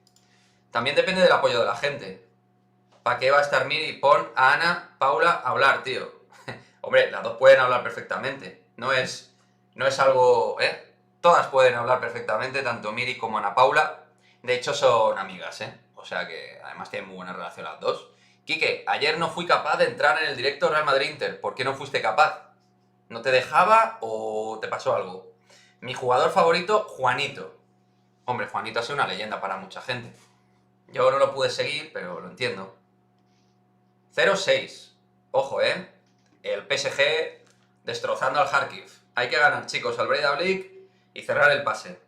Speaker 1: También depende del apoyo de la gente. ¿Para qué va a estar Miri? Pon a Ana, Paula a hablar, tío. Hombre, las dos pueden hablar perfectamente. No es algo, ¿eh? Todas pueden hablar perfectamente, tanto Miri como Ana Paula. De hecho, son amigas, ¿eh? O sea que además tienen muy buena relación las dos. Quique, ayer no fui capaz de entrar en el directo Real Madrid-Inter. ¿Por qué no fuiste capaz? ¿No te dejaba o te pasó algo? Mi jugador favorito, Juanito. Hombre, Juanito ha sido una leyenda para mucha gente. Yo no lo pude seguir, pero lo entiendo. 0-6. Ojo, ¿eh? El PSG destrozando al Kharkiv. Hay que ganar, chicos, al Breidablik y cerrar el pase.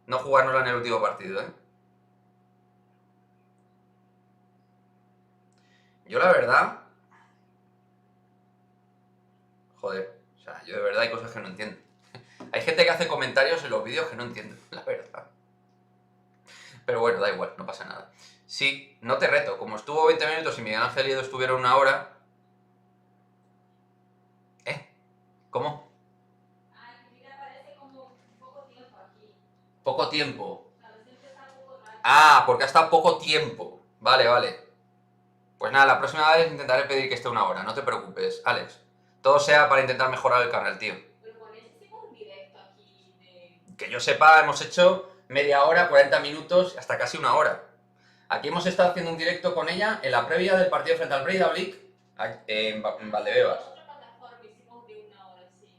Speaker 1: No jugárnosla en el último partido, ¿eh? Yo la verdad... Joder, o sea, yo de verdad hay cosas que no entiendo. Hay gente que hace comentarios en los vídeos que no entiendo, la verdad. Pero bueno, da igual, no pasa nada. Sí, no te reto. Como estuvo 20 minutos y Miguel Ángel y Edo estuvieron 1 hora... ¿Cómo?
Speaker 2: Ay, mira, parece como poco tiempo aquí.
Speaker 1: Poco tiempo.
Speaker 2: A veces está poco rato.
Speaker 1: Ah, porque ha estado poco tiempo. Vale. Pues nada, la próxima vez intentaré pedir que esté 1 hora, no te preocupes, Alex. Todo sea para intentar mejorar el canal, tío.
Speaker 2: Pero con eso hicimos un directo aquí de...
Speaker 1: Que yo sepa, hemos hecho media hora, 40 minutos, hasta casi 1 hora. Aquí hemos estado haciendo un directo con ella en la previa del partido frente al Breidablik en Valdebebas.
Speaker 2: Otra plataforma hicimos de 1 hora, sí.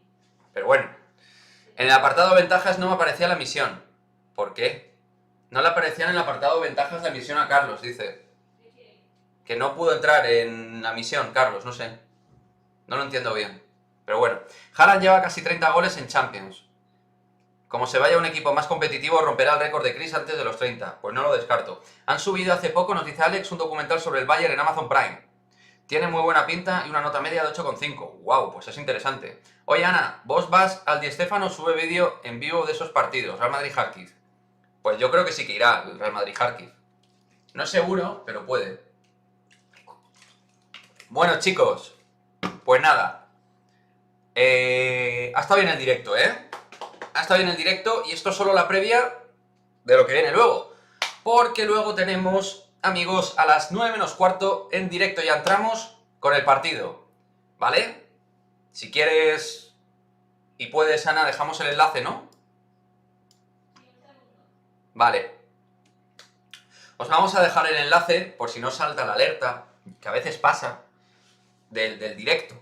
Speaker 1: Pero bueno, En el apartado ventajas no me aparecía la misión. ¿Por qué? No le aparecía en el apartado ventajas la misión a Carlos, dice. Que no pudo entrar en la misión, Carlos, no sé. No lo entiendo bien. Pero bueno. Haaland lleva casi 30 goles en Champions. Como se vaya a un equipo más competitivo, romperá el récord de Chris antes de los 30. Pues no lo descarto. Han subido hace poco, nos dice Alex, un documental sobre el Bayern en Amazon Prime. Tiene muy buena pinta y una nota media de 8,5. Wow, pues es interesante. Oye, Ana, ¿vos vas al Di Stéfano? Sube vídeo en vivo de esos partidos, Real Madrid-Kharkiv. Pues yo creo que sí que irá el Real Madrid-Kharkiv. No es seguro, pero puede. Bueno, chicos, pues nada. Ha estado bien el directo, ¿eh? Ha estado bien el directo y esto es solo la previa de lo que viene luego. Porque luego tenemos, amigos, a las 9 menos cuarto en directo ya entramos con el partido. ¿Vale? Si quieres y puedes, Ana, dejamos el enlace, ¿no? Vale. Os vamos a dejar el enlace por si no salta la alerta, que a veces pasa, del directo.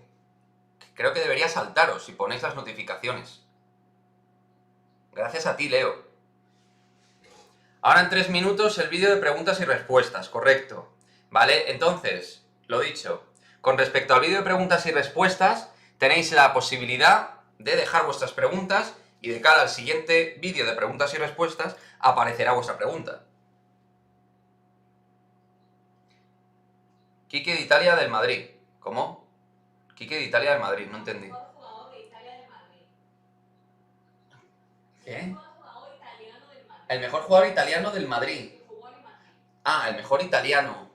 Speaker 1: Creo que debería saltaros si ponéis las notificaciones. Gracias a ti, Leo. Ahora en 3 minutos el vídeo de preguntas y respuestas, correcto. ¿Vale? Entonces, lo dicho, con respecto al vídeo de preguntas y respuestas, tenéis la posibilidad de dejar vuestras preguntas y de cara al siguiente vídeo de preguntas y respuestas aparecerá vuestra pregunta. Quique de Italia del Madrid. ¿Cómo? Quique de Italia del Madrid, no entendí. ¿Qué? El mejor jugador italiano del Madrid. Ah, el mejor italiano.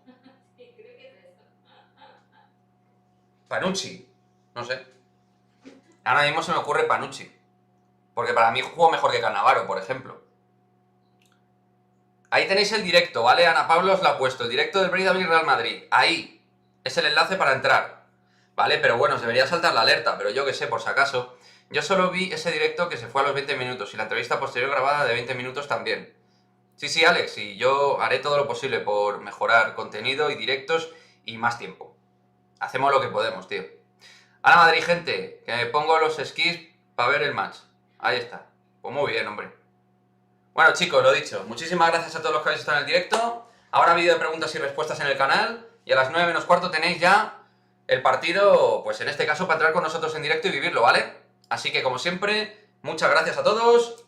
Speaker 1: Panucci. No sé. Ahora mismo se me ocurre Panucci. Porque para mí jugó mejor que Cannavaro, por ejemplo. Ahí tenéis el directo, ¿vale? Ana Pablo os lo ha puesto. El directo del Breda Real Madrid. Ahí. Es el enlace para entrar. ¿Vale? Pero bueno, os debería saltar la alerta. Pero yo que sé, por si acaso. Yo solo vi ese directo que se fue a los 20 minutos. Y la entrevista posterior grabada de 20 minutos también. Sí, Alex. Y yo haré todo lo posible por mejorar contenido y directos y más tiempo. Hacemos lo que podemos, tío. Ana Madrid, gente. Que me pongo los esquís para ver el match. Ahí está. Pues muy bien, hombre. Bueno, chicos, lo dicho. Muchísimas gracias a todos los que habéis estado en el directo. Ahora vídeo de preguntas y respuestas en el canal. Y a las 9 menos cuarto tenéis ya el partido, pues en este caso, para entrar con nosotros en directo y vivirlo, ¿vale? Así que, como siempre, muchas gracias a todos.